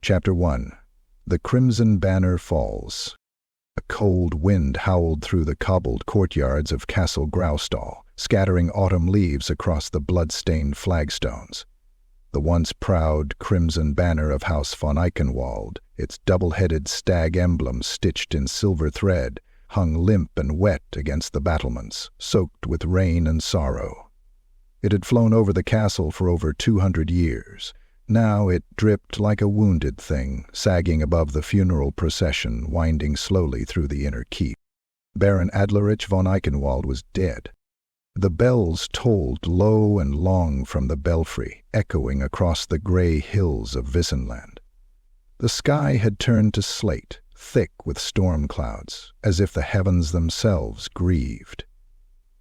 Chapter 1. The Crimson Banner Falls. A cold wind howled through the cobbled courtyards of Castle Graustall, scattering autumn leaves across the blood-stained flagstones. The once proud crimson banner of House von Eichenwald, its double-headed stag emblem stitched in silver thread, hung limp and wet against the battlements, soaked with rain and sorrow. It had flown over the castle for over 200 years. Now it dripped like a wounded thing, sagging above the funeral procession winding slowly through the inner keep. Baron Adlerich von Eichenwald was dead. The bells tolled low and long from the belfry, echoing across the gray hills of Wissenland. The sky had turned to slate, thick with storm clouds, as if the heavens themselves grieved.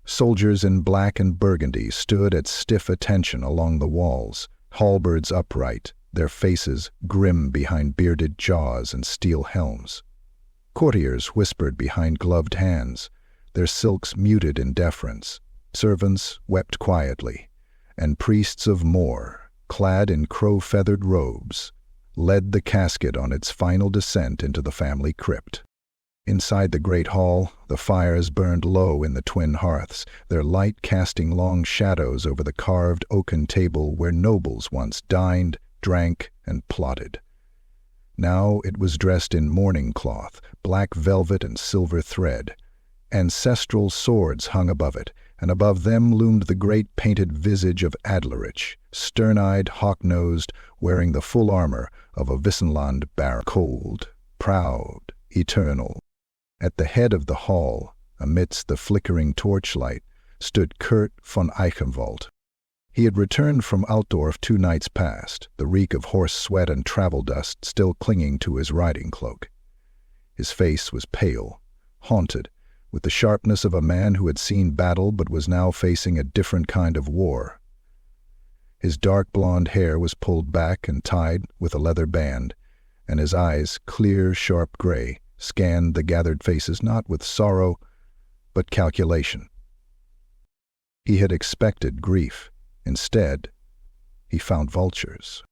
Soldiers in black and burgundy stood at stiff attention along the walls, halberds upright, their faces grim behind bearded jaws and steel helms. Courtiers whispered behind gloved hands, their silks muted in deference. Servants wept quietly, and priests of Moor, clad in crow-feathered robes, led the casket on its final descent into the family crypt. Inside the great hall, the fires burned low in the twin hearths, their light casting long shadows over the carved oaken table where nobles once dined, drank, and plotted. Now it was dressed in mourning cloth, black velvet and silver thread. Ancestral swords hung above it, and above them loomed the great painted visage of Adlerich, stern-eyed, hawk-nosed, wearing the full armor of a Wissenland baron, cold, proud, eternal. At the head of the hall, amidst the flickering torchlight, stood Kurt von Eichenwald. He had returned from Altdorf 2 nights past, the reek of horse sweat and travel dust still clinging to his riding cloak. His face was pale, haunted, with the sharpness of a man who had seen battle but was now facing a different kind of war. His dark blonde hair was pulled back and tied with a leather band, and his eyes, clear, sharp gray, scanned the gathered faces not with sorrow, but calculation. He had expected grief. Instead, he found vultures.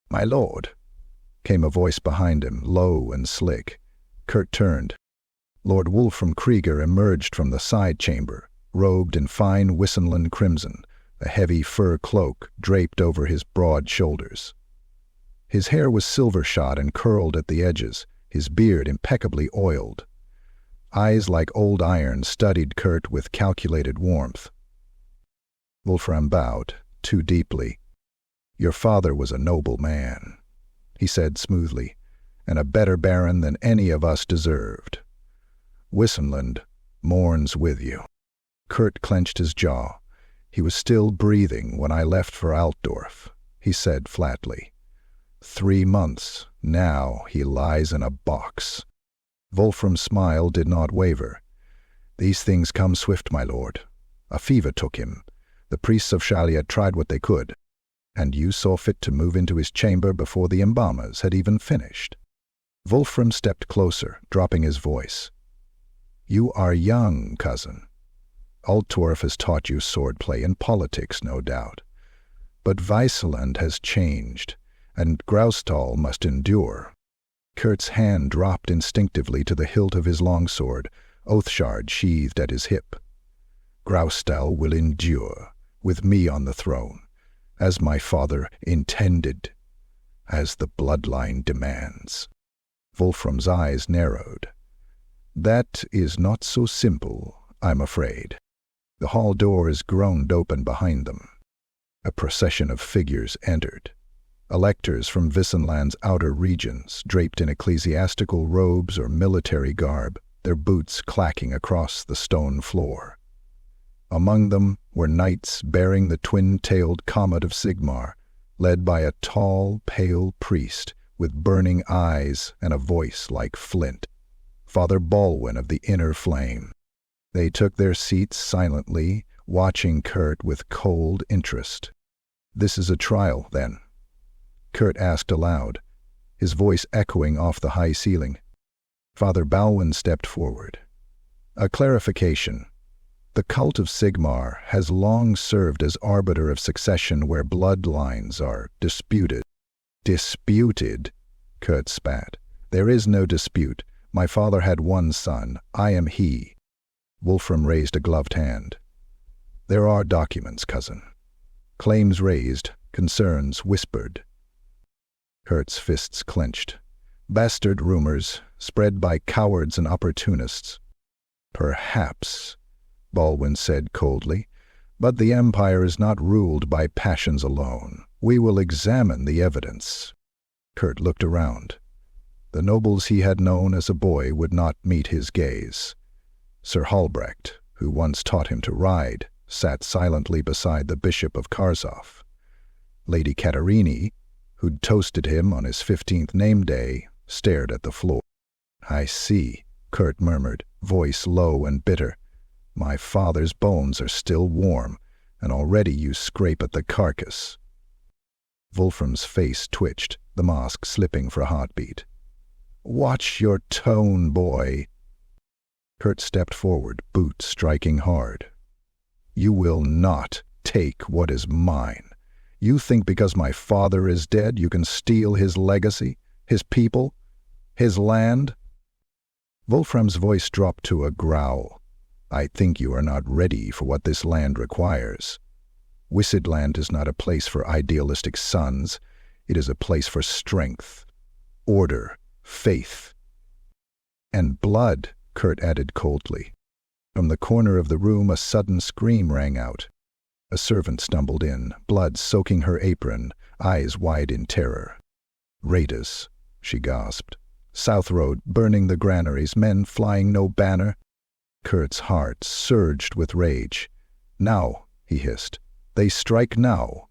"My lord," came a voice behind him, low and slick. Kurt turned. Lord Wolfram Krieger emerged from the side chamber, robed in fine Wissenland crimson, a heavy fur cloak draped over his broad shoulders. His hair was silver-shot and curled at the edges, his beard impeccably oiled. Eyes like old iron studied Kurt with calculated warmth. Wolfram bowed, too deeply. "Your father was a noble man," he said smoothly, "and a better baron than any of us deserved. Wissenland mourns with you." Kurt clenched his jaw. "He was still breathing when I left for Altdorf," he said flatly. 3 months, now he lies in a box. Wolfram's smile did not waver. "These things come swift, my lord. A fever took him. The priests of Shalia tried what they could, and you saw fit to move into his chamber before the embalmers had even finished." Wolfram stepped closer, dropping his voice. "You are young, cousin. Altdorf has taught you swordplay and politics, no doubt. But Wissenland has changed, and Graustall must endure." Kurt's hand dropped instinctively to the hilt of his longsword, oathshard sheathed at his hip. "Graustall will endure, with me on the throne, as my father intended, as the bloodline demands." Wolfram's eyes narrowed. "That is not so simple, I'm afraid." The hall doors groaned open behind them. A procession of figures entered. Electors from Wissenland's outer regions, draped in ecclesiastical robes or military garb, their boots clacking across the stone floor. Among them were knights bearing the twin-tailed comet of Sigmar, led by a tall, pale priest with burning eyes and a voice like flint. Father Baldwin of the Inner Flame. They took their seats silently, watching Kurt with cold interest. "This is a trial, then?" Kurt asked aloud, his voice echoing off the high ceiling. Father Baldwin stepped forward. "A clarification. The cult of Sigmar has long served as arbiter of succession where bloodlines are disputed." "Disputed?" Kurt spat. "There is no dispute. My father had one son. I am he." Wolfram raised a gloved hand. "There are documents, cousin. Claims raised, concerns whispered." Kurt's fists clenched. "Bastard rumors, spread by cowards and opportunists." "Perhaps," Baldwin said coldly, "but the Empire is not ruled by passions alone. We will examine the evidence." Kurt looked around. The nobles he had known as a boy would not meet his gaze. Sir Halbrecht, who once taught him to ride, sat silently beside the Bishop of Karzov. Lady Katerini, who'd toasted him on his 15th name day, stared at the floor. "I see," Kurt murmured, voice low and bitter. "My father's bones are still warm, and already you scrape at the carcass." Wolfram's face twitched, the mask slipping for a heartbeat. "Watch your tone, boy." Kurt stepped forward, boots striking hard. "You will not take what is mine. You think because my father is dead you can steal his legacy, his people, his land?" Wolfram's voice dropped to a growl. "I think you are not ready for what this land requires. Wissenland is not a place for idealistic sons. It is a place for strength, order, faith." "And blood," Kurt added coldly. From the corner of the room a sudden scream rang out. A servant stumbled in, blood soaking her apron, eyes wide in terror. "Raiders," she gasped. "South Road, burning the granaries, men flying no banner." Kurt's heart surged with rage. "Now," he hissed. "They strike now."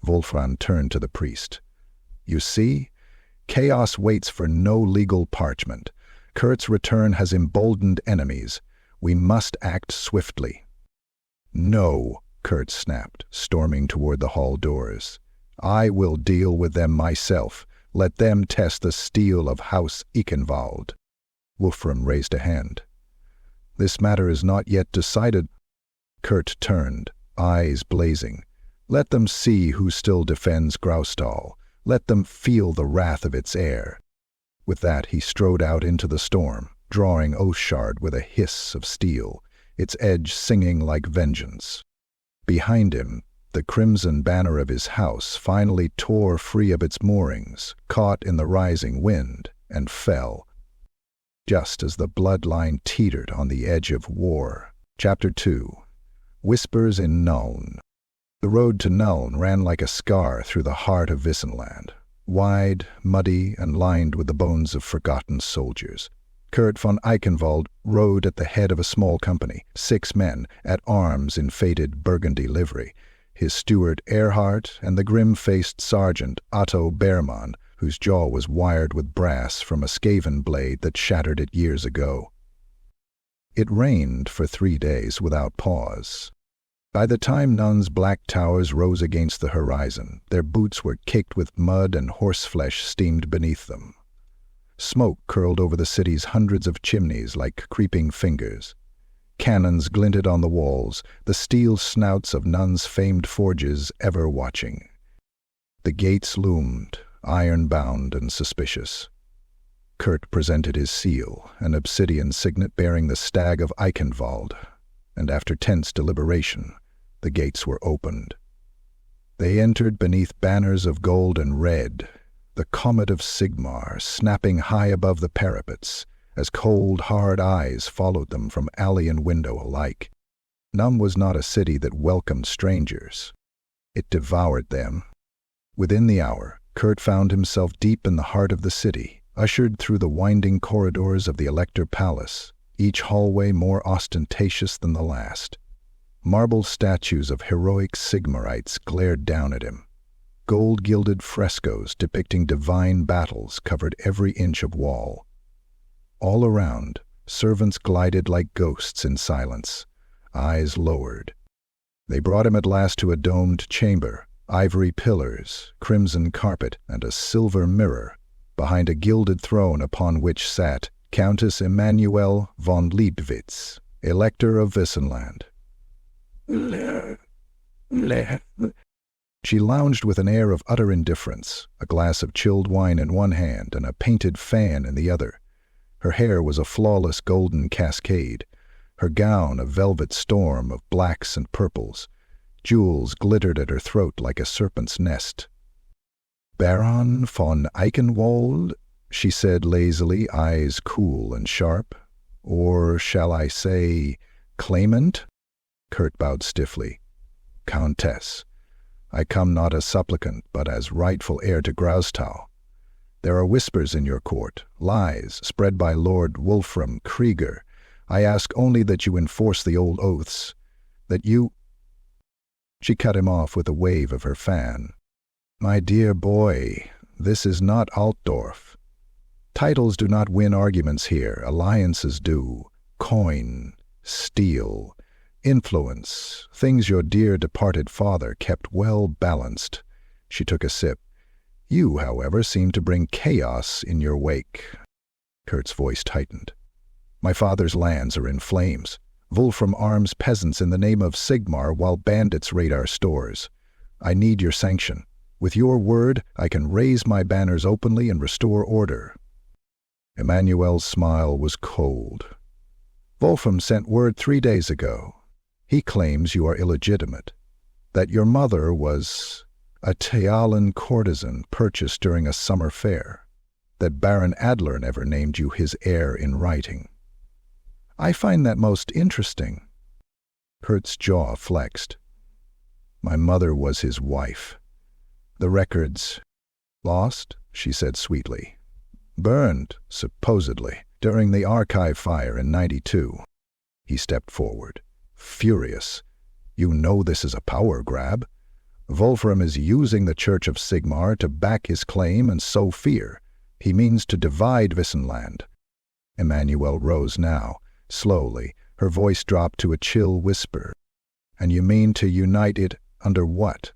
Wolfram turned to the priest. "You see? Chaos waits for no legal parchment. Kurt's return has emboldened enemies. We must act swiftly." "No," Kurt snapped, storming toward the hall doors. "I will deal with them myself. Let them test the steel of House Eichenwald." Wolfram raised a hand. "This matter is not yet decided." Kurt turned, eyes blazing. "Let them see who still defends Graustal. Let them feel the wrath of its heir." With that he strode out into the storm, drawing Oathshard with a hiss of steel, its edge singing like vengeance. Behind him, the crimson banner of his house finally tore free of its moorings, caught in the rising wind, and fell, just as the bloodline teetered on the edge of war. Chapter 2. Whispers in Nuln. The road to Nuln ran like a scar through the heart of Wissenland, wide, muddy, and lined with the bones of forgotten soldiers. Kurt von Eichenwald rode at the head of a small company, 6 men, at arms in faded burgundy livery, his steward Erhard and the grim-faced sergeant Otto Behrmann, whose jaw was wired with brass from a Skaven blade that shattered it years ago. It rained for 3 days without pause. By the time Nun's black towers rose against the horizon, their boots were caked with mud and horseflesh steamed beneath them. Smoke curled over the city's hundreds of chimneys like creeping fingers. Cannons glinted on the walls, the steel snouts of Nun's famed forges ever watching. The gates loomed, iron-bound and suspicious. Kurt presented his seal, an obsidian signet bearing the stag of Eichenwald, and after tense deliberation, the gates were opened. They entered beneath banners of gold and red, the comet of Sigmar snapping high above the parapets, as cold, hard eyes followed them from alley and window alike. Num was not a city that welcomed strangers. It devoured them. Within the hour, Kurt found himself deep in the heart of the city, ushered through the winding corridors of the Elector Palace, each hallway more ostentatious than the last. Marble statues of heroic Sigmarites glared down at him. Gold-gilded frescoes depicting divine battles covered every inch of wall. All around, servants glided like ghosts in silence, eyes lowered. They brought him at last to a domed chamber, ivory pillars, crimson carpet, and a silver mirror, behind a gilded throne upon which sat Countess Emanuel von Liebwitz, Elector of Wissenland. She lounged with an air of utter indifference, a glass of chilled wine in one hand and a painted fan in the other. Her hair was a flawless golden cascade, her gown a velvet storm of blacks and purples. Jewels glittered at her throat like a serpent's nest. "Baron von Eichenwald," she said lazily, eyes cool and sharp. "Or shall I say, claimant?" Kurt bowed stiffly. "Countess. I come not as supplicant, but as rightful heir to Graustal. There are whispers in your court, lies spread by Lord Wolfram Krieger. I ask only that you enforce the old oaths, that you—" She cut him off with a wave of her fan. "My dear boy, this is not Altdorf. Titles do not win arguments here, alliances do. Coin, steel, influence, things your dear departed father kept well balanced." She took a sip. "You, however, seem to bring chaos in your wake." Kurt's voice tightened. "My father's lands are in flames. Wolfram arms peasants in the name of Sigmar while bandits raid our stores. I need your sanction. With your word, I can raise my banners openly and restore order." Emmanuel's smile was cold. "Wolfram sent word 3 days ago. He claims you are illegitimate, that your mother was a Tealan courtesan purchased during a summer fair, that Baron Adler never named you his heir in writing. I find that most interesting." Kurt's jaw flexed. "My mother was his wife. The records—" "Lost?" she said sweetly. "Burned, supposedly, during the archive fire in '92. He stepped forward, furious. "You know this is a power grab. Wolfram is using the Church of Sigmar to back his claim and sow fear. He means to divide Wissenland." Emmanuel rose now, slowly. Her voice dropped to a chill whisper. "And you mean to unite it under what?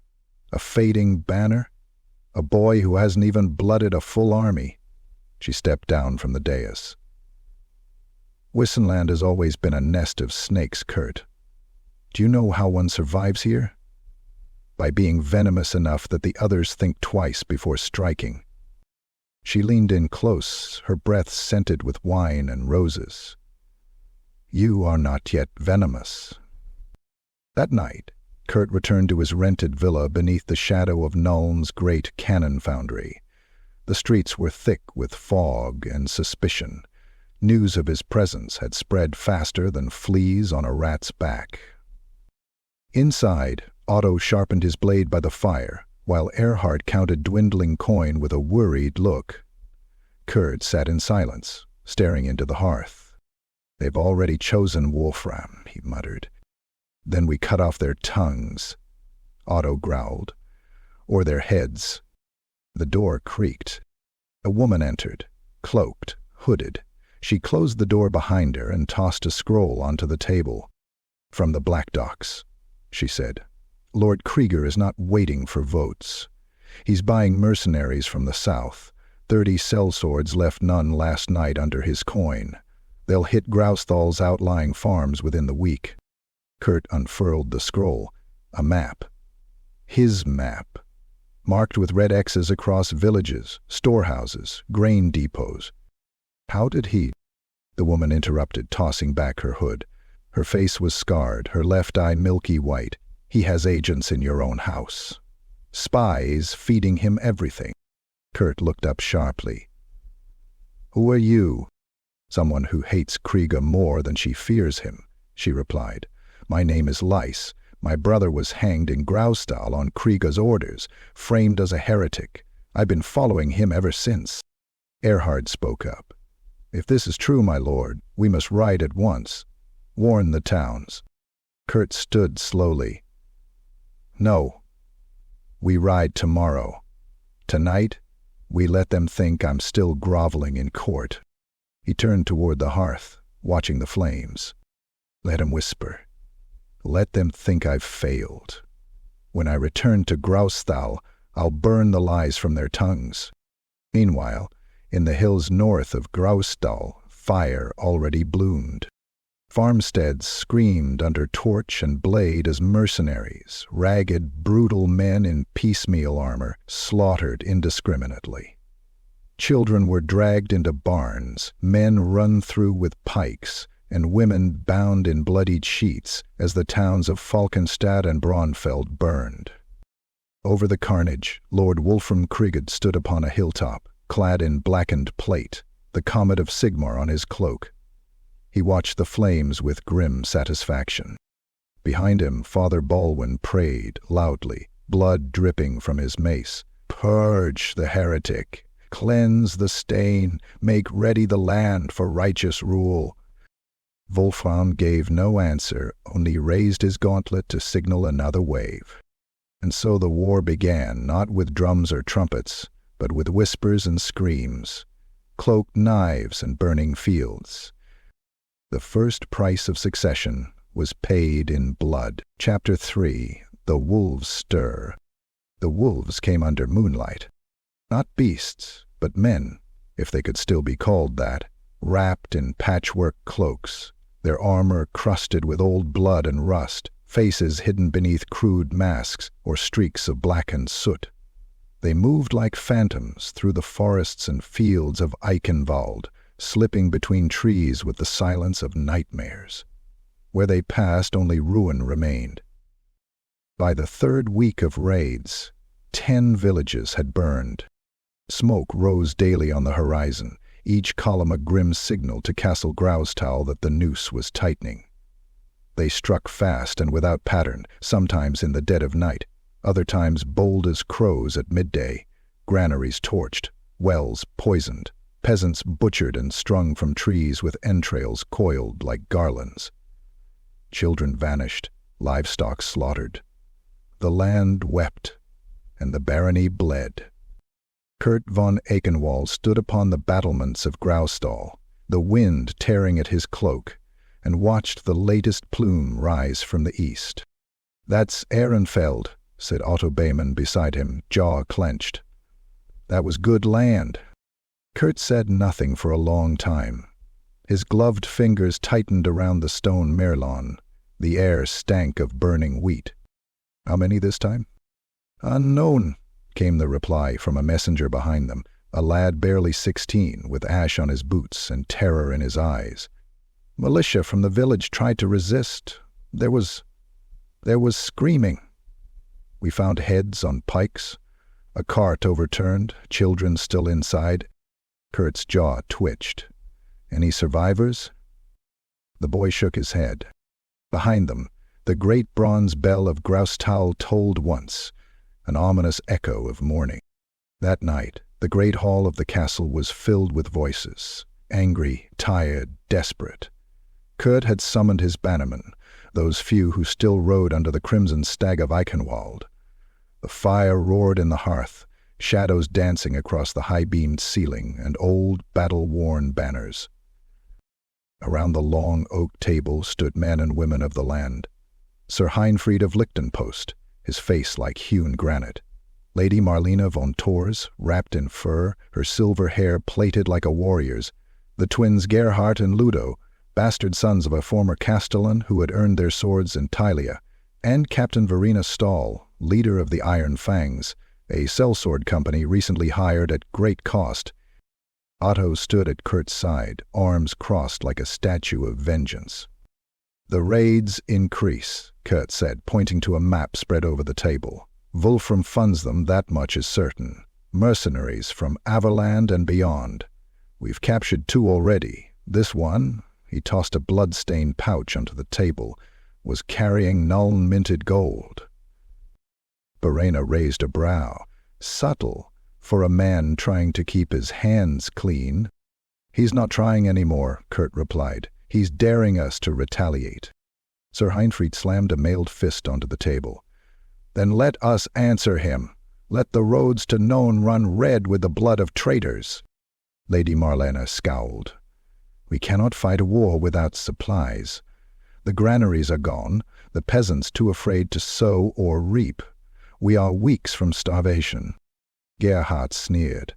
A fading banner? A boy who hasn't even blooded a full army?" She stepped down from the dais. "Wissenland has always been a nest of snakes, Kurt. Do you know how one survives here? By being venomous enough that the others think twice before striking." She leaned in close, her breath scented with wine and roses. "You are not yet venomous." That night, Kurt returned to his rented villa beneath the shadow of Nuln's great cannon foundry. The streets were thick with fog and suspicion. News of his presence had spread faster than fleas on a rat's back. Inside, Otto sharpened his blade by the fire, while Erhard counted dwindling coin with a worried look. Kurt sat in silence, staring into the hearth. "They've already chosen Wolfram," he muttered. "Then we cut off their tongues," Otto growled, "or their heads." The door creaked. A woman entered, cloaked, hooded. She closed the door behind her and tossed a scroll onto the table. "From the Black Docks," she said. "Lord Krieger is not waiting for votes. He's buying mercenaries from the south. 30 sellswords left none last night under his coin. They'll hit Grausthal's outlying farms within the week." Kurt unfurled the scroll. A map. His map. Marked with red X's across villages, storehouses, grain depots. "How did he—" The woman interrupted, tossing back her hood. Her face was scarred, her left eye milky white. "He has agents in your own house. Spies feeding him everything." Kurt looked up sharply. "Who are you?" "Someone who hates Krieger more than she fears him," she replied. "My name is Leiss. My brother was hanged in Graustal on Krieger's orders, framed as a heretic. I've been following him ever since." Erhard spoke up. "If this is true, my lord, we must ride at once. Warn the towns." Kurt stood slowly. "No. We ride tomorrow. Tonight, we let them think I'm still groveling in court." He turned toward the hearth, watching the flames. "Let him whisper. Let them think I've failed. When I return to Graustal, I'll burn the lies from their tongues." Meanwhile, in the hills north of Graustal, fire already bloomed. Farmsteads screamed under torch and blade as mercenaries, ragged, brutal men in piecemeal armor, slaughtered indiscriminately. Children were dragged into barns, men run through with pikes, and women bound in bloodied sheets as the towns of Falkenstadt and Braunfeld burned. Over the carnage, Lord Wolfram stood upon a hilltop, clad in blackened plate, the comet of Sigmar on his cloak. He watched the flames with grim satisfaction. Behind him, Father Balwin prayed loudly, blood dripping from his mace. "Purge the heretic, cleanse the stain, make ready the land for righteous rule." Wolfram gave no answer, only raised his gauntlet to signal another wave. And so the war began, not with drums or trumpets, but with whispers and screams, cloaked knives and burning fields. The first price of succession was paid in blood. Chapter 3. The Wolves Stir. The wolves came under moonlight. Not beasts, but men, if they could still be called that, wrapped in patchwork cloaks, their armor crusted with old blood and rust, faces hidden beneath crude masks or streaks of blackened soot. They moved like phantoms through the forests and fields of Eichenwald, slipping between trees with the silence of nightmares. Where they passed, only ruin remained. By the third week of raids, 10 villages had burned. Smoke rose daily on the horizon, each column a grim signal to Castle Graustal that the noose was tightening. They struck fast and without pattern, sometimes in the dead of night, other times bold as crows at midday, granaries torched, wells poisoned, peasants butchered and strung from trees with entrails coiled like garlands. Children vanished, livestock slaughtered. The land wept, and the barony bled. Kurt von Eichenwald stood upon the battlements of Graustal, the wind tearing at his cloak, and watched the latest plume rise from the east. "That's Ehrenfeld," said Otto Bayman beside him, jaw clenched. "That was good land." Kurt said nothing for a long time. His gloved fingers tightened around the stone merlon. The air stank of burning wheat. "How many this time?" "Unknown," came the reply from a messenger behind them, a lad barely 16, with ash on his boots and terror in his eyes. "Militia from the village tried to resist. There was screaming. We found heads on pikes, a cart overturned, children still inside." Kurt's jaw twitched. "Any survivors?" The boy shook his head. Behind them, the great bronze bell of Graustal tolled once, an ominous echo of mourning. That night, the great hall of the castle was filled with voices, angry, tired, desperate. Kurt had summoned his bannermen, those few who still rode under the crimson stag of Eichenwald. The fire roared in the hearth, shadows dancing across the high-beamed ceiling and old, battle-worn banners. Around the long oak table stood men and women of the land. Sir Heinfried of Lichtenpost, his face like hewn granite. Lady Marlena von Tors, wrapped in fur, her silver hair plaited like a warrior's. The twins Gerhard and Ludo, bastard sons of a former castellan who had earned their swords in Tylia, and Captain Verena Stahl, leader of the Iron Fangs, a sellsword company recently hired at great cost. Otto stood at Kurt's side, arms crossed like a statue of vengeance. "The raids increase," Kurt said, pointing to a map spread over the table. "Wolfram funds them, that much is certain. Mercenaries from Averland and beyond. We've captured 2 already. This one," he tossed a blood-stained pouch onto the table, "was carrying null-minted gold." Verena raised a brow. "Subtle, for a man trying to keep his hands clean." "He's not trying anymore," Kurt replied. "He's daring us to retaliate." Sir Heinfried slammed a mailed fist onto the table. "Then let us answer him. Let the roads to None run red with the blood of traitors." Lady Marlena scowled. "We cannot fight a war without supplies. The granaries are gone, the peasants too afraid to sow or reap. We are weeks from starvation." Gerhard sneered.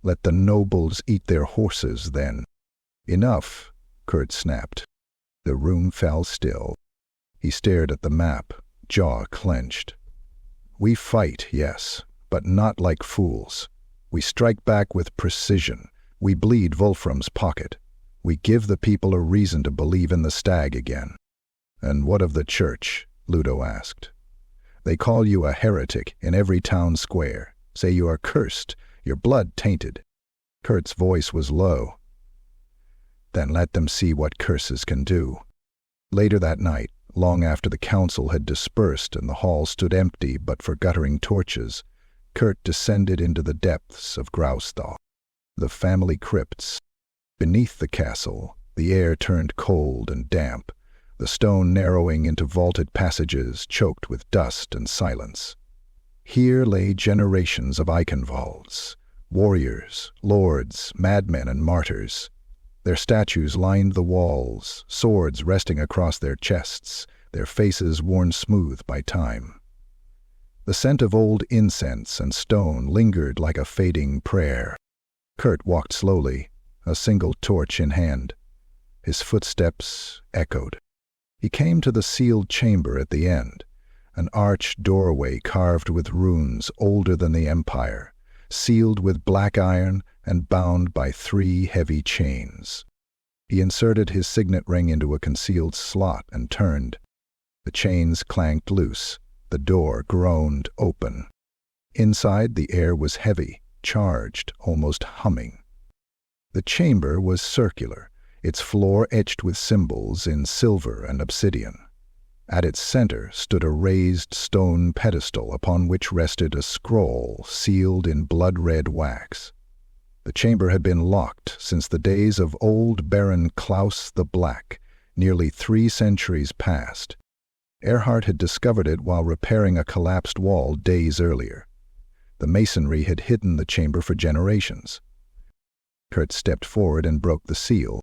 "Let the nobles eat their horses, then." "Enough," Kurt snapped. The room fell still. He stared at the map, jaw clenched. We fight, yes, but not like fools. We strike back with precision. We bleed Wolfram's pocket. We give the people a reason to believe in the stag again. And what of the church? Ludo asked. They call you a heretic in every town square, say you are cursed, your blood tainted. Kurt's voice was low. Then let them see what curses can do. Later that night, long after the council had dispersed and the hall stood empty but for guttering torches, Kurt descended into the depths of Grausthal, the family crypts. Beneath the castle, the air turned cold and damp, the stone narrowing into vaulted passages choked with dust and silence. Here lay generations of Eichenwalds, warriors, lords, madmen, and martyrs. Their statues lined the walls, swords resting across their chests, their faces worn smooth by time. The scent of old incense and stone lingered like a fading prayer. Kurt walked slowly, a single torch in hand. His footsteps echoed. He came to the sealed chamber at the end, an arched doorway carved with runes older than the Empire, sealed with black iron and bound by 3 heavy chains. He inserted his signet ring into a concealed slot and turned. The chains clanked loose. The door groaned open. Inside, the air was heavy, charged, almost humming. The chamber was circular, its floor etched with symbols in silver and obsidian. At its center stood a raised stone pedestal upon which rested a scroll sealed in blood-red wax. The chamber had been locked since the days of old Baron Klaus the Black, nearly 3 centuries past. Erhard had discovered it while repairing a collapsed wall days earlier. The masonry had hidden the chamber for generations. Kurt stepped forward and broke the seal.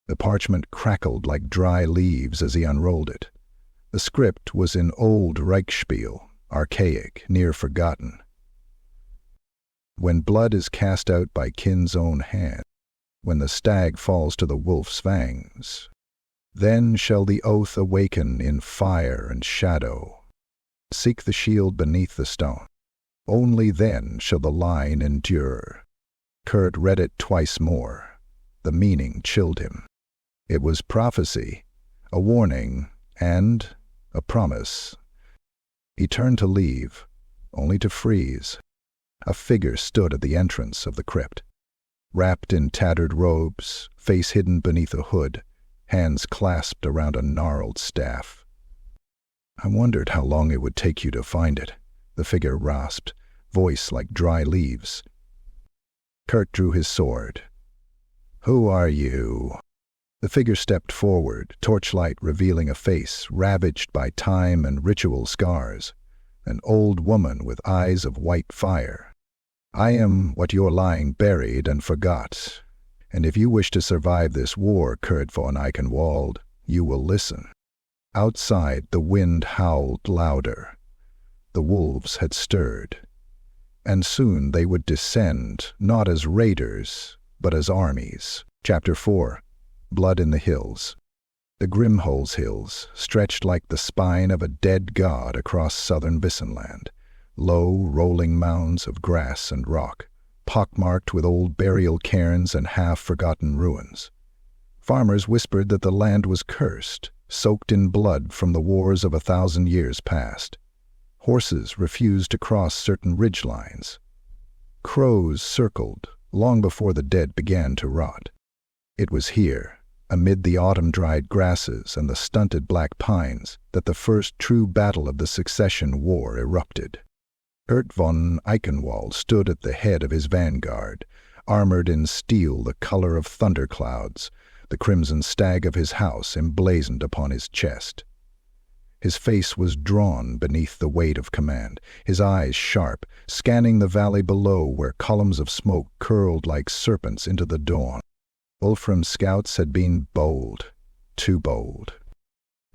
The parchment crackled like dry leaves as he unrolled it. The script was in old Reichsspiel, archaic, near forgotten. When blood is cast out by kin's own hand, when the stag falls to the wolf's fangs, then shall the oath awaken in fire and shadow. Seek the shield beneath the stone. Only then shall the line endure. Kurt read it twice more. The meaning chilled him. It was prophecy, a warning, and a promise. He turned to leave, only to freeze. A figure stood at the entrance of the crypt. Wrapped in tattered robes, face hidden beneath a hood, hands clasped around a gnarled staff. I wondered how long it would take you to find it, the figure rasped, voice like dry leaves. Kurt drew his sword. Who are you? The figure stepped forward, torchlight revealing a face ravaged by time and ritual scars, an old woman with eyes of white fire. I am what you're lying buried and forgot, and if you wish to survive this war, Kurt von Eichenwald, you will listen. Outside, the wind howled louder. The wolves had stirred, and soon they would descend, not as raiders, but as armies. Chapter 4. Blood in the Hills. The Grimholz Hills stretched like the spine of a dead god across southern Wissenland, low, rolling mounds of grass and rock, pockmarked with old burial cairns and half-forgotten ruins. Farmers whispered that the land was cursed, soaked in blood from the wars of 1,000 years past. Horses refused to cross certain ridgelines. Crows circled long before the dead began to rot. It was here, amid the autumn-dried grasses and the stunted black pines, that the first true battle of the Succession War erupted. Kurt von Eichenwald stood at the head of his vanguard, armored in steel the color of thunderclouds, the crimson stag of his house emblazoned upon his chest. His face was drawn beneath the weight of command, his eyes sharp, scanning the valley below where columns of smoke curled like serpents into the dawn. Wolfram's scouts had been bold, too bold.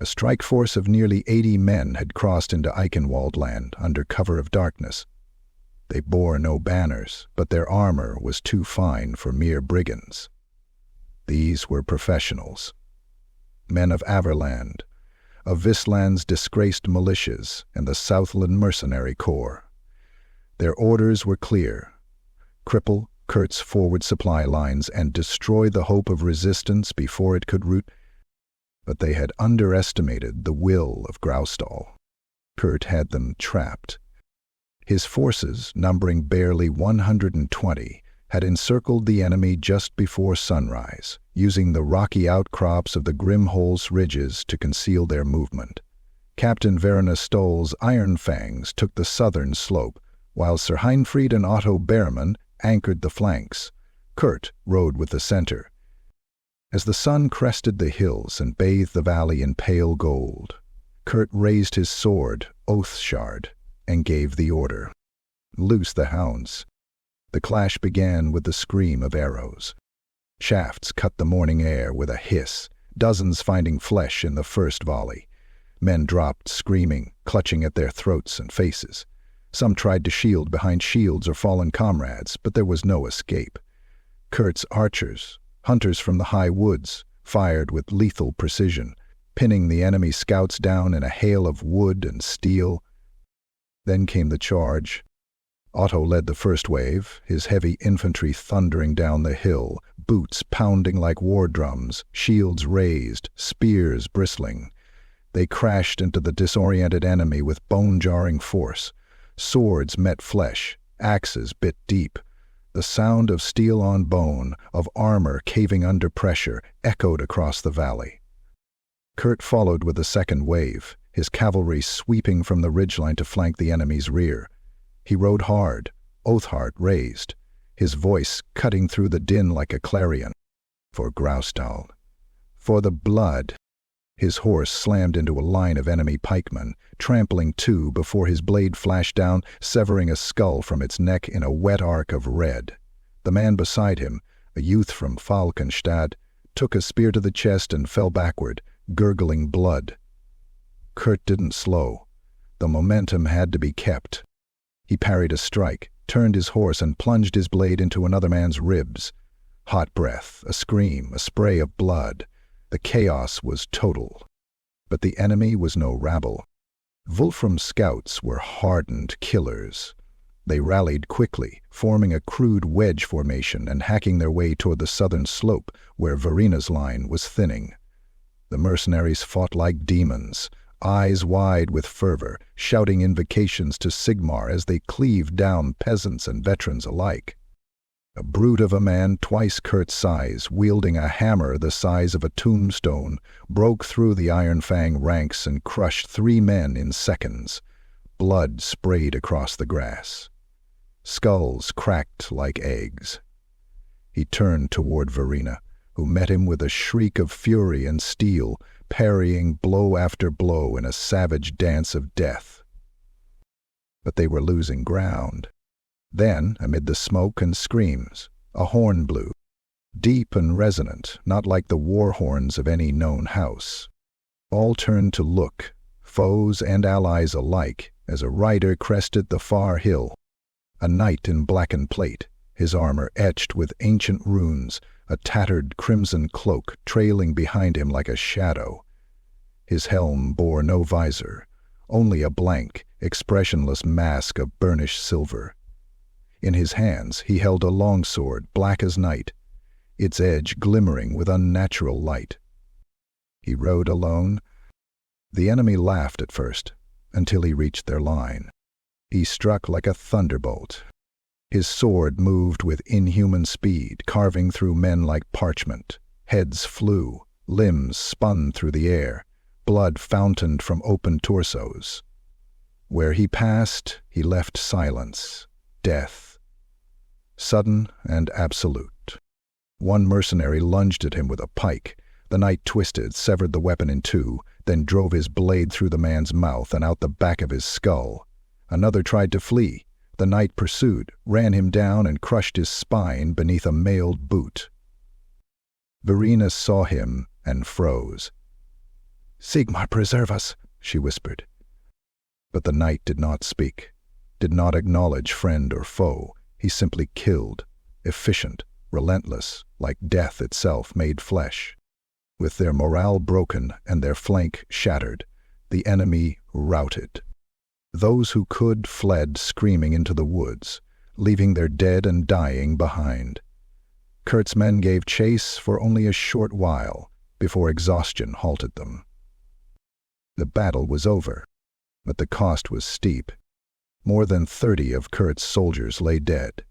A strike force of nearly 80 men had crossed into Eichenwald land under cover of darkness. They bore no banners, but their armor was too fine for mere brigands. These were professionals. men of Averland, of Wissenland's disgraced militias and the Southland Mercenary Corps. Their orders were clear: cripple Kurt's forward supply lines and destroy the hope of resistance before it could root. But they had underestimated the will of Graustal. Kurt had them trapped. His forces, numbering barely 120, had encircled the enemy just before sunrise, using the rocky outcrops of the Grimholz ridges to conceal their movement. Captain Verena Stoll's Iron Fangs took the southern slope, while Sir Heinfried and Otto Behrman anchored the flanks. Kurt rode with the center. As the sun crested the hills and bathed the valley in pale gold, Kurt raised his sword, Oathshard, and gave the order. Loose the hounds. The clash began with the scream of arrows. Shafts cut the morning air with a hiss, dozens finding flesh in the first volley. Men dropped screaming, clutching at their throats and faces. Some tried to shield behind shields or fallen comrades, but there was no escape. Kurt's archers, hunters from the high woods, fired with lethal precision, pinning the enemy scouts down in a hail of wood and steel. Then came the charge. Otto led the first wave, his heavy infantry thundering down the hill, boots pounding like war drums, shields raised, spears bristling. They crashed into the disoriented enemy with bone-jarring force. Swords met flesh, axes bit deep. The sound of steel on bone, of armor caving under pressure, echoed across the valley. Kurt followed with the second wave, his cavalry sweeping from the ridgeline to flank the enemy's rear. He rode hard, Oathheart raised, his voice cutting through the din like a clarion. For Graustal. For the blood. His horse slammed into a line of enemy pikemen, trampling two before his blade flashed down, severing a skull from its neck in a wet arc of red. The man beside him, a youth from Falkenstad, took a spear to the chest and fell backward, gurgling blood. Kurt didn't slow. The momentum had to be kept. He parried a strike, turned his horse and plunged his blade into another man's ribs. Hot breath, a scream, a spray of blood. The chaos was total. But the enemy was no rabble. Wolfram's scouts were hardened killers. They rallied quickly, forming a crude wedge formation and hacking their way toward the southern slope, where Verena's line was thinning. The mercenaries fought like demons, eyes wide with fervor, shouting invocations to Sigmar as they cleaved down peasants and veterans alike. A brute of a man twice Kurt's size, wielding a hammer the size of a tombstone, broke through the Iron Fang ranks and crushed 3 men in seconds. Blood sprayed across the grass. Skulls cracked like eggs. He turned toward Verena, who met him with a shriek of fury and steel, parrying blow after blow in a savage dance of death. But they were losing ground. Then, amid the smoke and screams, a horn blew, deep and resonant, not like the war horns of any known house. All turned to look, foes and allies alike, as a rider crested the far hill. A knight in blackened plate, his armor etched with ancient runes, a tattered crimson cloak trailing behind him like a shadow. His helm bore no visor, only a blank, expressionless mask of burnished silver. In his hands he held a longsword, black as night, its edge glimmering with unnatural light. He rode alone. The enemy laughed at first, until he reached their line. He struck like a thunderbolt. His sword moved with inhuman speed, carving through men like parchment. Heads flew, limbs spun through the air, blood fountained from open torsos. Where he passed, he left silence, death. Sudden and absolute. One mercenary lunged at him with a pike. The knight twisted, severed the weapon in two, then drove his blade through the man's mouth and out the back of his skull. Another tried to flee. The knight pursued, ran him down and crushed his spine beneath a mailed boot. Verena saw him and froze. "Sigmar, preserve us," she whispered. But the knight did not speak, did not acknowledge friend or foe. He simply killed, efficient, relentless, like death itself made flesh. With their morale broken and their flank shattered, the enemy routed. Those who could fled screaming into the woods, leaving their dead and dying behind. Kurt's men gave chase for only a short while before exhaustion halted them. The battle was over, but the cost was steep. More than 30 of Kurt's soldiers lay dead.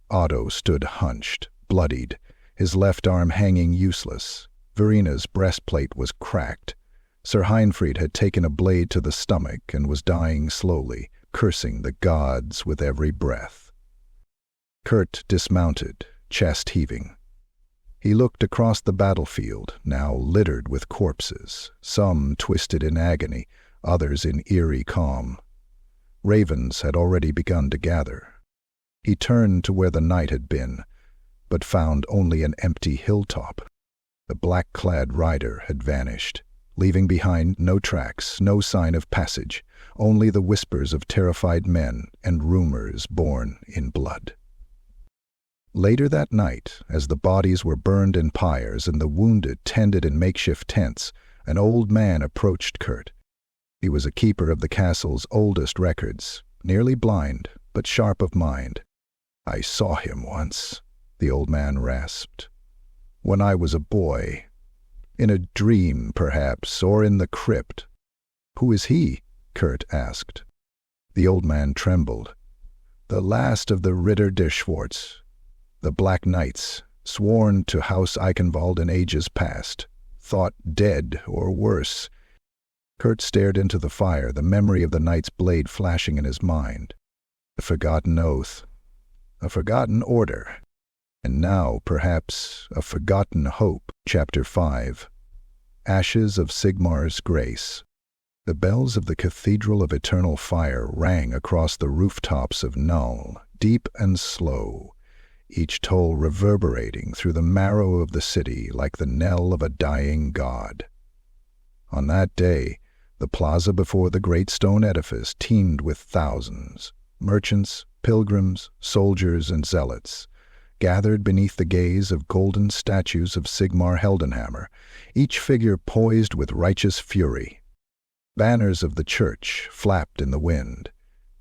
Otto stood hunched, bloodied, his left arm hanging useless. Verina's breastplate was cracked. Sir Heinfried had taken a blade to the stomach and was dying slowly, cursing the gods with every breath. Kurt dismounted, chest heaving. He looked across the battlefield, now littered with corpses, some twisted in agony, others in eerie calm. Ravens had already begun to gather. He turned to where the night had been, but found only an empty hilltop. The black-clad rider had vanished, leaving behind no tracks, no sign of passage, only the whispers of terrified men and rumors born in blood. Later that night, as the bodies were burned in pyres and the wounded tended in makeshift tents, an old man approached Kurt. He was a keeper of the castle's oldest records, nearly blind, but sharp of mind. "I saw him once," the old man rasped. "When I was a boy. In a dream, perhaps, or in the crypt." "Who is he?" Kurt asked. The old man trembled. "The last of the Ritter der Schwarz, the Black Knights, sworn to House Eichenwald in ages past, thought dead or worse." Kurt stared into the fire, the memory of the knight's blade flashing in his mind. A forgotten oath, a forgotten order, and now, perhaps, a forgotten hope. Chapter 5. Ashes of Sigmar's Grace. The bells of the Cathedral of Eternal Fire rang across the rooftops of Null, deep and slow, each toll reverberating through the marrow of the city like the knell of a dying god. On that day, the plaza before the great stone edifice teemed with thousands, merchants, pilgrims, soldiers, and zealots, gathered beneath the gaze of golden statues of Sigmar Heldenhammer, each figure poised with righteous fury. Banners of the church flapped in the wind,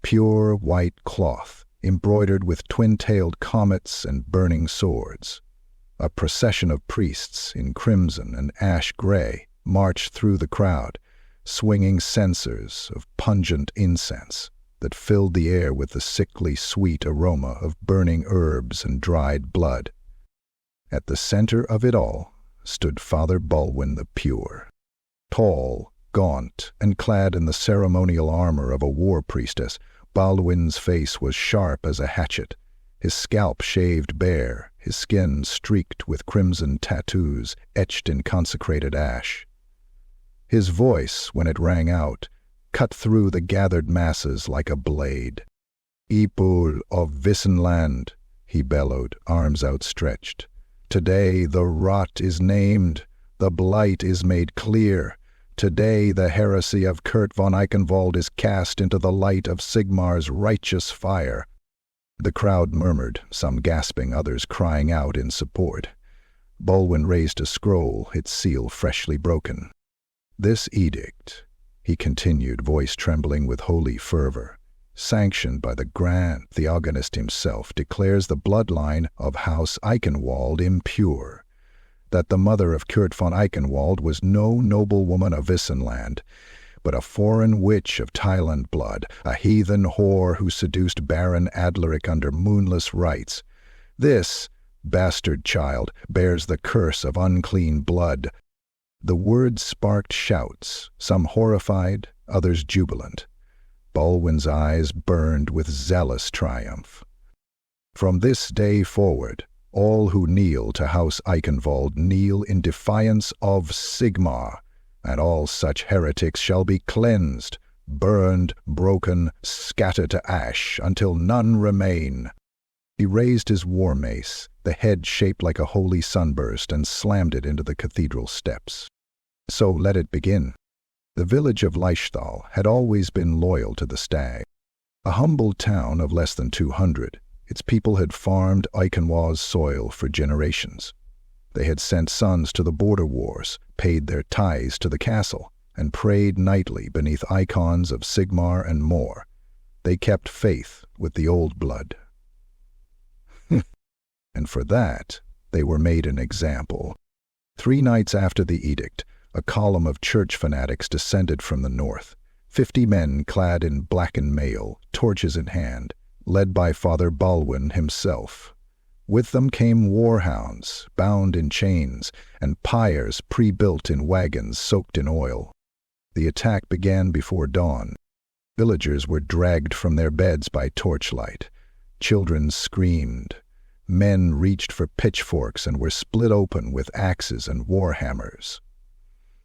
pure white cloth, embroidered with twin-tailed comets and burning swords. A procession of priests in crimson and ash-gray marched through the crowd, swinging censers of pungent incense that filled the air with the sickly sweet aroma of burning herbs and dried blood. At the center of it all stood Father Balwin the Pure. Tall, gaunt, and clad in the ceremonial armor of a war priestess, Balwin's face was sharp as a hatchet, his scalp shaved bare, his skin streaked with crimson tattoos etched in consecrated ash. His voice, when it rang out, cut through the gathered masses like a blade. "People of Wissenland," he bellowed, arms outstretched. "Today the rot is named, the blight is made clear. Today the heresy of Kurt von Eichenwald is cast into the light of Sigmar's righteous fire." The crowd murmured, some gasping, others crying out in support. Balwin raised a scroll, its seal freshly broken. "This edict," he continued, voice trembling with holy fervor, "sanctioned by the Grand Theogonist himself, declares the bloodline of House Eichenwald impure, that the mother of Kurt von Eichenwald was no noblewoman of Wissenland, but a foreign witch of Thailand blood, a heathen whore who seduced Baron Adleric under moonless rites. This bastard child bears the curse of unclean blood." The words sparked shouts, some horrified, others jubilant. Balwin's eyes burned with zealous triumph. "From this day forward, all who kneel to House Eichenwald kneel in defiance of Sigmar, and all such heretics shall be cleansed, burned, broken, scattered to ash, until none remain." He raised his war mace, the head shaped like a holy sunburst, and slammed it into the cathedral steps. So let it begin. The village of Leichthal had always been loyal to the stag. A humble town of less than 200, its people had farmed Eichenwald's soil for generations. They had sent sons to the border wars, paid their tithes to the castle, and prayed nightly beneath icons of Sigmar and more. They kept faith with the old blood. And for that, they were made an example. 3 nights after the edict, a column of church fanatics descended from the north. 50 men clad in blackened mail, torches in hand, led by Father Balwin himself. With them came warhounds, bound in chains, and pyres pre-built in wagons soaked in oil. The attack began before dawn. Villagers were dragged from their beds by torchlight. Children screamed. Men reached for pitchforks and were split open with axes and warhammers.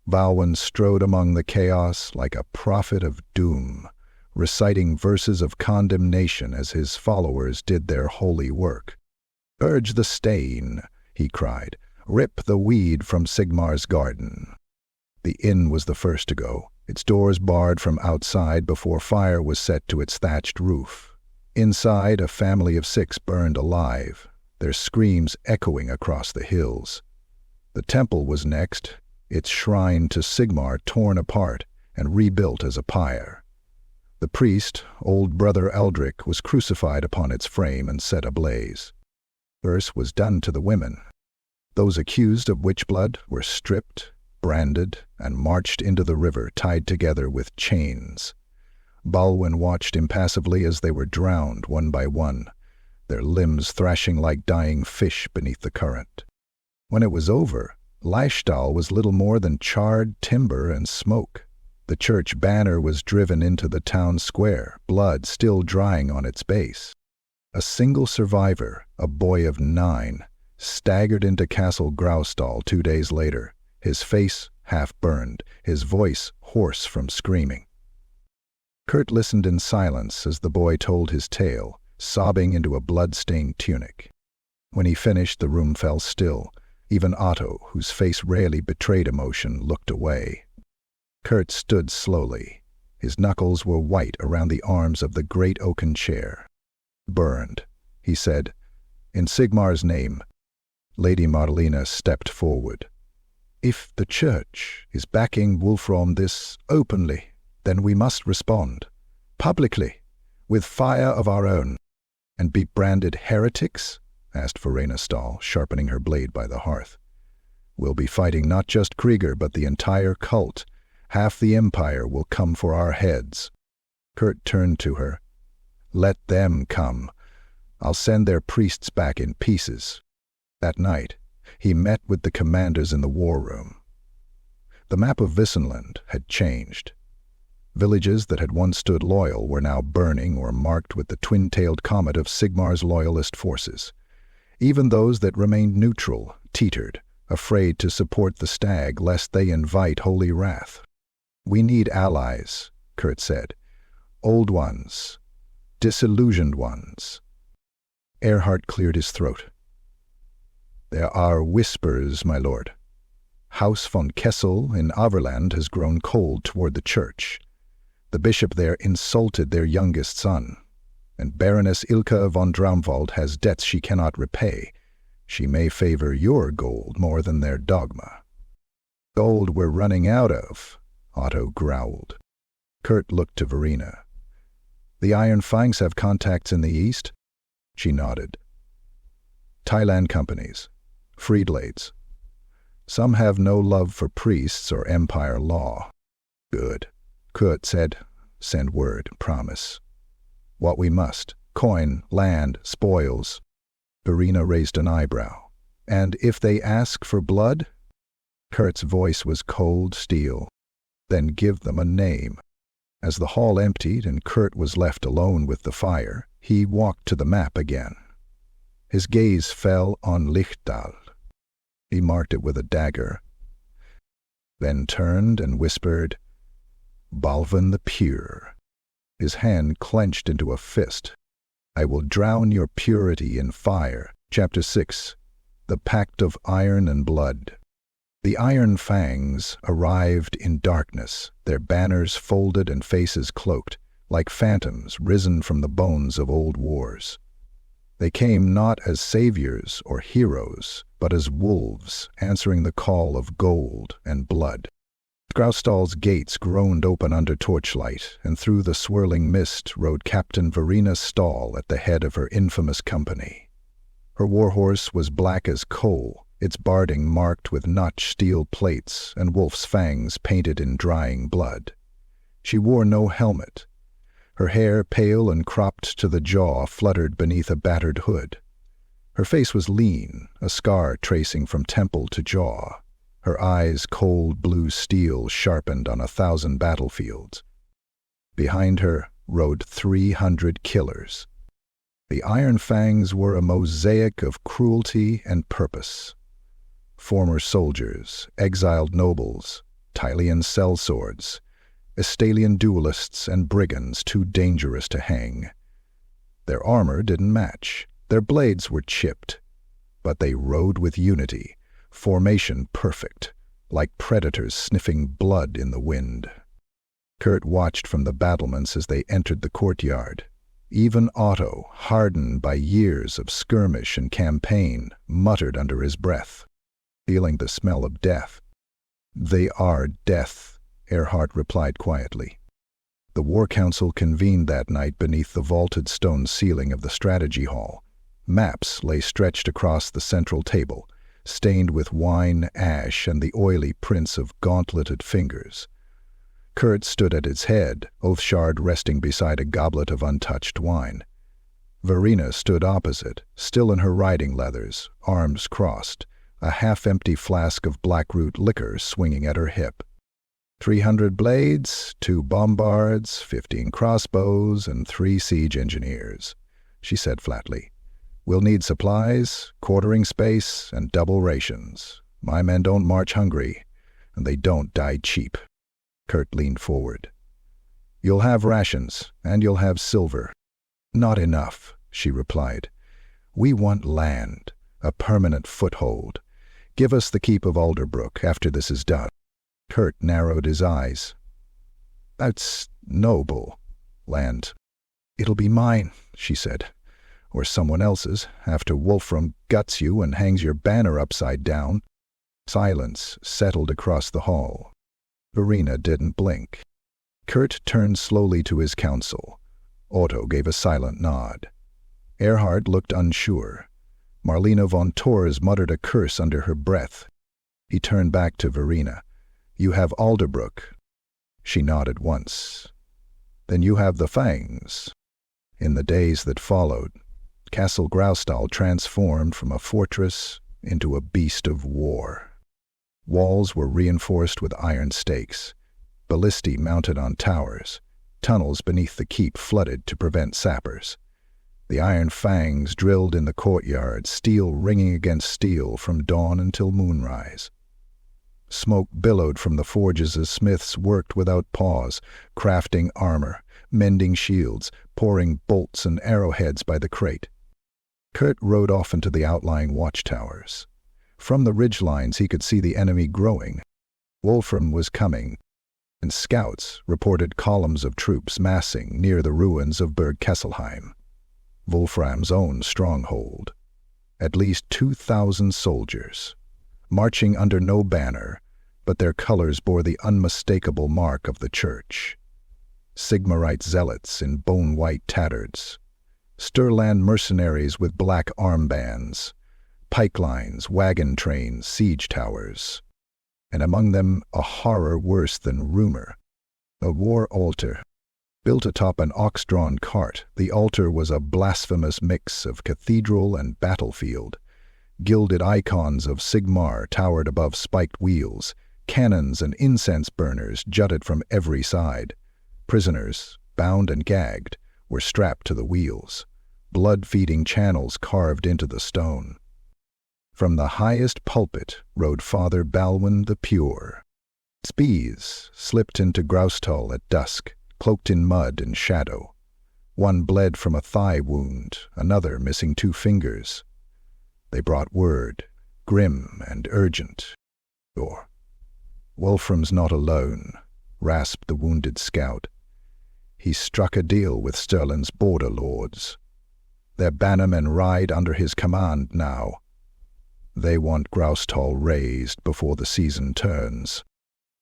Balwin strode among the chaos like a prophet of doom, reciting verses of condemnation as his followers did their holy work. "Purge the stain," he cried. "Rip the weed from Sigmar's garden." The inn was the first to go, its doors barred from outside before fire was set to its thatched roof. Inside, a family of 6 burned alive, their screams echoing across the hills. The temple was next, its shrine to Sigmar torn apart and rebuilt as a pyre. The priest, old brother Eldrick, was crucified upon its frame and set ablaze. Worse was done to the women. Those accused of witchblood were stripped, branded, and marched into the river tied together with chains. Balwin watched impassively as they were drowned one by one, their limbs thrashing like dying fish beneath the current. When it was over, Leishtal was little more than charred timber and smoke. The church banner was driven into the town square, blood still drying on its base. A single survivor, a boy of 9, staggered into Castle Graustal 2 days later, his face half burned, his voice hoarse from screaming. Kurt listened in silence as the boy told his tale, sobbing into a blood-stained tunic. When he finished, the room fell still. Even Otto, whose face rarely betrayed emotion, looked away. Kurt stood slowly. His knuckles were white around the arms of the great oaken chair. "Burned," he said. "In Sigmar's name." Lady Marlena stepped forward. "If the church is backing Wolfram this openly, then we must respond, publicly, with fire of our own." "And be branded heretics?" asked Verena Stahl, sharpening her blade by the hearth. "We'll be fighting not just Krieger, but the entire cult. Half the Empire will come for our heads." Kurt turned to her. "Let them come. I'll send their priests back in pieces." That night, he met with the commanders in the war room. The map of Wissenland had changed. Villages that had once stood loyal were now burning or marked with the twin-tailed comet of Sigmar's loyalist forces. Even those that remained neutral teetered, afraid to support the stag lest they invite holy wrath. "We need allies," Kurt said. "Old ones, disillusioned ones." Erhard cleared his throat. "There are whispers, my lord. House von Kessel in Averland has grown cold toward the church. The bishop there insulted their youngest son, and Baroness Ilka von Langwald has debts she cannot repay. She may favor your gold more than their dogma." "Gold we're running out of," Otto growled. Kurt looked to Verena. "The Iron Fangs have contacts in the east?" She nodded. "Thailand companies, freedlades. Some have no love for priests or empire law." "Good," Kurt said. "Send word, promise. What we must, coin, land, spoils." Verena raised an eyebrow. "And if they ask for blood?" Kurt's voice was cold steel. "Then give them a name." As the hall emptied and Kurt was left alone with the fire, he walked to the map again. His gaze fell on Lichtdal. He marked it with a dagger, then turned and whispered, "Balwin the Pure." His hand clenched into a fist. "I will drown your purity in fire." Chapter 6. The Pact of Iron and Blood. The Iron Fangs arrived in darkness, their banners folded and faces cloaked, like phantoms risen from the bones of old wars. They came not as saviors or heroes, but as wolves answering the call of gold and blood. Graustall's gates groaned open under torchlight, and through the swirling mist rode Captain Verena Stahl at the head of her infamous company. Her warhorse was black as coal, its barding marked with notched steel plates and wolf's fangs painted in drying blood. She wore no helmet. Her hair, pale and cropped to the jaw, fluttered beneath a battered hood. Her face was lean, a scar tracing from temple to jaw. Her eyes cold blue steel sharpened on 1,000 battlefields. Behind her rode 300 killers. The iron fangs were a mosaic of cruelty and purpose. Former soldiers, exiled nobles, Tylian sellswords, Estalian duelists and brigands too dangerous to hang. Their armor didn't match. Their blades were chipped. But they rode with unity, formation perfect, like predators sniffing blood in the wind. Kurt watched from the battlements as they entered the courtyard. Even Otto, hardened by years of skirmish and campaign, muttered under his breath, feeling the smell of death. "They are death," Erhard replied quietly. The War Council convened that night beneath the vaulted stone ceiling of the strategy hall. Maps lay stretched across the central table, stained with wine, ash, and the oily prints of gauntleted fingers. Kurt stood at its head, Oathshard resting beside a goblet of untouched wine. Verena stood opposite, still in her riding leathers, arms crossed, a half-empty flask of blackroot liquor swinging at her hip. 300 blades, 2 bombards, 15 crossbows, and 3 siege engineers, she said flatly. We'll need supplies, quartering space, and double rations. My men don't march hungry, and they don't die cheap. Kurt leaned forward. You'll have rations, and you'll have silver. Not enough, she replied. We want land, a permanent foothold. Give us the keep of Alderbrook after this is done. Kurt narrowed his eyes. That's noble. Land. It'll be mine, she said. Or someone else's, after Wolfram guts you and hangs your banner upside down. Silence settled across the hall. Verena didn't blink. Kurt turned slowly to his counsel. Otto gave a silent nod. Erhard looked unsure. Marlena von Tors muttered a curse under her breath. He turned back to Verena. You have Alderbrook. She nodded once. Then you have the Fangs. In the days that followed, Castle Graustall transformed from a fortress into a beast of war. Walls were reinforced with iron stakes, ballistae mounted on towers, tunnels beneath the keep flooded to prevent sappers. The iron fangs drilled in the courtyard, steel ringing against steel from dawn until moonrise. Smoke billowed from the forges as smiths worked without pause, crafting armor, mending shields, pouring bolts and arrowheads by the crate. Kurt rode off into the outlying watchtowers. From the ridgelines he could see the enemy growing. Wolfram was coming, and scouts reported columns of troops massing near the ruins of Burg Kesselheim, Wolfram's own stronghold. At least 2,000 soldiers, marching under no banner, but their colors bore the unmistakable mark of the church. Sigmarite zealots in bone-white tattards, Sturland mercenaries with black armbands, pikelines, wagon trains, siege towers, and among them a horror worse than rumor. A war altar. Built atop an ox-drawn cart, the altar was a blasphemous mix of cathedral and battlefield. Gilded icons of Sigmar towered above spiked wheels. Cannons and incense burners jutted from every side. Prisoners, bound and gagged, were strapped to the wheels, blood-feeding channels carved into the stone. From the highest pulpit rode Father Balwin the Pure. Spies slipped into Graustall at dusk, cloaked in mud and shadow. One bled from a thigh wound, another missing 2 fingers. They brought word, grim and urgent. Or, Wolfram's not alone, rasped the wounded scout. He struck a deal with Sturland's border lords. Their bannermen ride under his command now. They want Graustall razed before the season turns.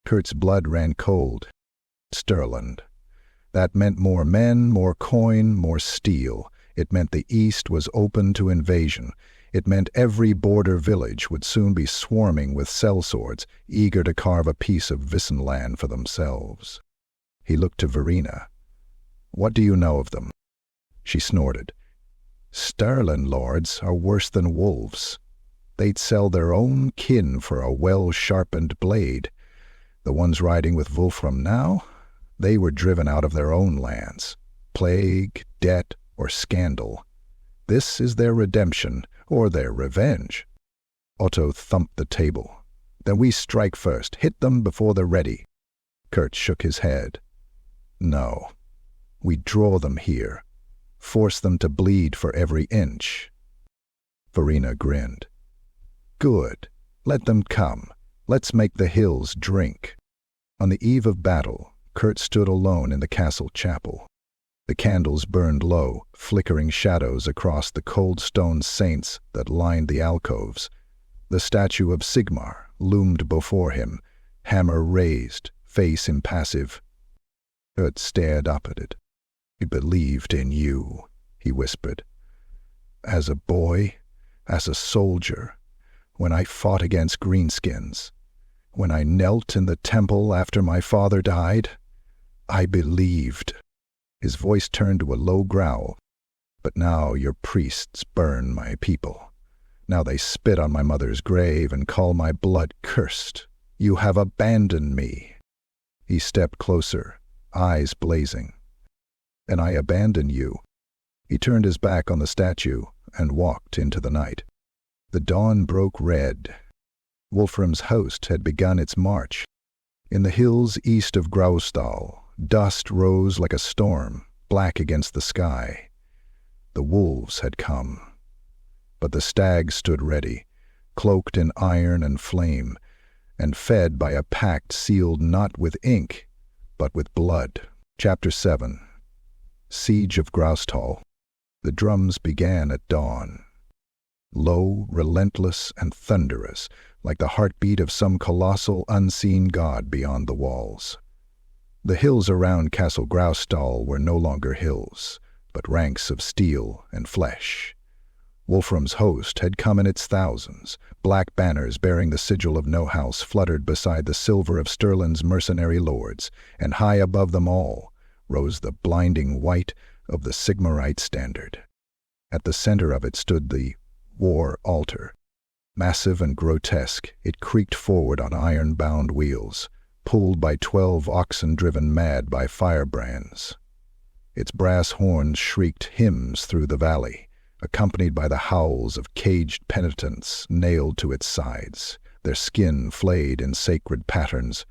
Kurt's blood ran cold. Stirland. That meant more men, more coin, more steel. It meant the East was open to invasion. It meant every border village would soon be swarming with sellswords, eager to carve a piece of Wissenland for themselves. He looked to Verena. "What do you know of them?" She snorted. "Stirland lords are worse than wolves. They'd sell their own kin for a well-sharpened blade. The ones riding with Wolfram now, they were driven out of their own lands. Plague, debt, or scandal. This is their redemption, or their revenge." Otto thumped the table. "Then we strike first. Hit them before they're ready." Kurt shook his head. "No. We draw them here. Force them to bleed for every inch." Verena grinned. "Good. Let them come. Let's make the hills drink." On the eve of battle, Kurt stood alone in the castle chapel. The candles burned low, flickering shadows across the cold stone saints that lined the alcoves. The statue of Sigmar loomed before him, hammer raised, face impassive. Kurt stared up at it. "I believed in you," he whispered. "As a boy, as a soldier, when I fought against greenskins, when I knelt in the temple after my father died, I believed." His voice turned to a low growl. "But now your priests burn my people. Now they spit on my mother's grave and call my blood cursed. You have abandoned me." He stepped closer, eyes blazing. "And I abandon you." He turned his back on the statue and walked into the night. The dawn broke red. Wolfram's host had begun its march. In the hills east of Graustall, dust rose like a storm, black against the sky. The wolves had come. But the stag stood ready, cloaked in iron and flame, and fed by a pact sealed not with ink, but with blood. Chapter 7. Siege of Graustall. The drums began at dawn. Low, relentless, and thunderous, like the heartbeat of some colossal, unseen god beyond the walls. The hills around Castle Graustall were no longer hills, but ranks of steel and flesh. Wolfram's host had come in its thousands. Black banners bearing the sigil of no house fluttered beside the silver of Stirland's mercenary lords, and high above them all rose the blinding white of the Sigmarite standard. At the center of it stood the war altar. Massive and grotesque, it creaked forward on iron-bound wheels, pulled by 12 oxen driven mad by firebrands. Its brass horns shrieked hymns through the valley, accompanied by the howls of caged penitents nailed to its sides, their skin flayed in sacred patterns.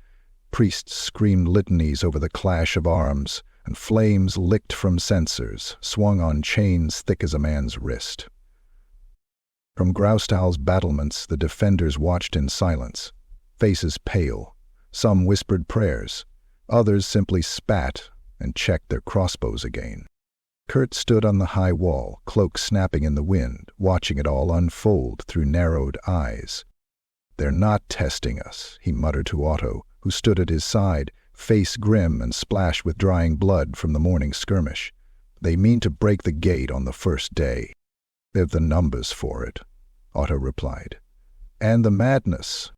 Priests screamed litanies over the clash of arms, and flames licked from censers, swung on chains thick as a man's wrist. From Graustall's battlements the defenders watched in silence, faces pale. Some whispered prayers, others simply spat and checked their crossbows again. Kurt stood on the high wall, cloak snapping in the wind, watching it all unfold through narrowed eyes. "They're not testing us," he muttered to Otto, who stood at his side, face grim and splashed with drying blood from the morning skirmish. "They mean to break the gate on the first day." "They've the numbers for it," Otto replied. "And the madness."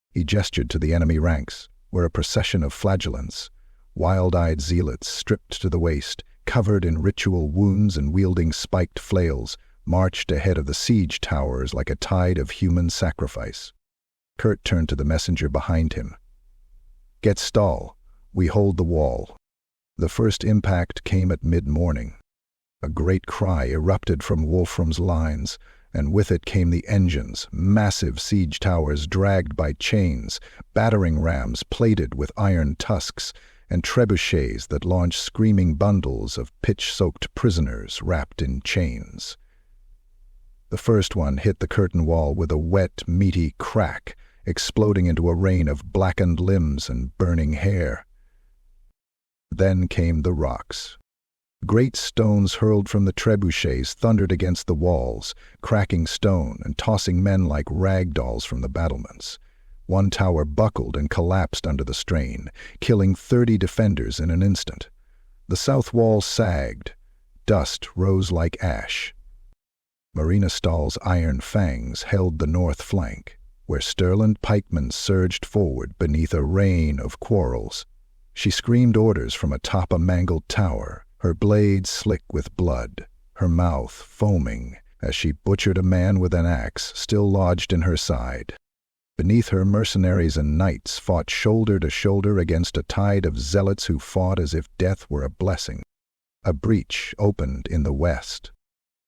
He gestured to the enemy ranks, where a procession of flagellants, wild-eyed zealots stripped to the waist, covered in ritual wounds and wielding spiked flails, marched ahead of the siege towers like a tide of human sacrifice. Kurt turned to the messenger behind him. "Get Stall. We hold the wall." The first impact came at mid-morning. A great cry erupted from Wolfram's lines, and with it came the engines, massive siege towers dragged by chains, battering rams plated with iron tusks, and trebuchets that launched screaming bundles of pitch-soaked prisoners wrapped in chains. The first one hit the curtain wall with a wet, meaty crack, exploding into a rain of blackened limbs and burning hair. Then came the rocks. Great stones hurled from the trebuchets thundered against the walls, cracking stone and tossing men like rag dolls from the battlements. One tower buckled and collapsed under the strain, killing 30 defenders in an instant. The south wall sagged. Dust rose like ash. Marina Stahl's iron fangs held the north flank, where Stirland pikemen surged forward beneath a rain of quarrels. She screamed orders from atop a mangled tower, her blade slick with blood, her mouth foaming as she butchered a man with an axe still lodged in her side. Beneath her, mercenaries and knights fought shoulder to shoulder against a tide of zealots who fought as if death were a blessing. A breach opened in the west.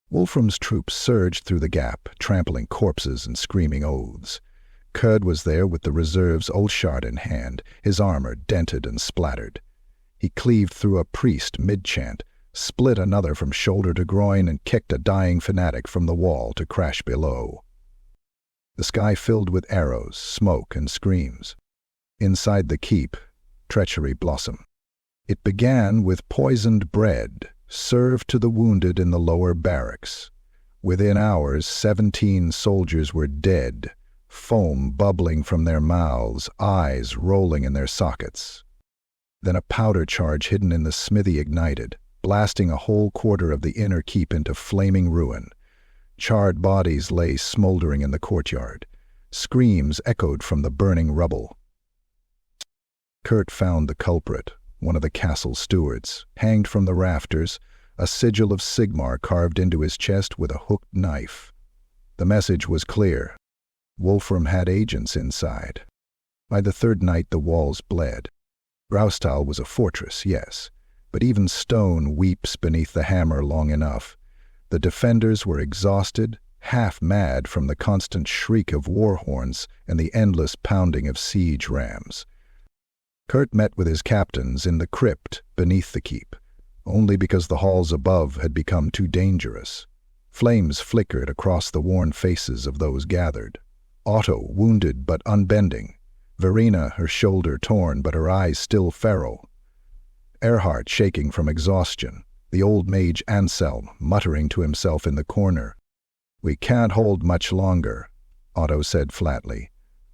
Wolfram's troops surged through the gap, trampling corpses and screaming oaths. Kurd was there with the reserve's Olshard in hand, his armor dented and splattered. He cleaved through a priest mid-chant, split another from shoulder to groin, and kicked a dying fanatic from the wall to crash below. The sky filled with arrows, smoke, and screams. Inside the keep, treachery blossomed. It began with poisoned bread, served to the wounded in the lower barracks. Within hours, 17 soldiers were dead, foam bubbling from their mouths, eyes rolling in their sockets. Then a powder charge hidden in the smithy ignited, blasting a whole quarter of the inner keep into flaming ruin. Charred bodies lay smoldering in the courtyard. Screams echoed from the burning rubble. Kurt found the culprit, one of the castle stewards, hanged from the rafters, a sigil of Sigmar carved into his chest with a hooked knife. The message was clear. Wolfram had agents inside. By the third night the walls bled. Graustal was a fortress, yes, but even stone weeps beneath the hammer long enough. The defenders were exhausted, half mad from the constant shriek of war horns and the endless pounding of siege rams. Kurt met with his captains in the crypt beneath the keep, only because the halls above had become too dangerous. Flames flickered across the worn faces of those gathered. Otto, wounded but unbending. Verena, her shoulder torn but her eyes still feral. Erhard shaking from exhaustion. The old mage Anselm muttering to himself in the corner. "We can't hold much longer," Otto said flatly.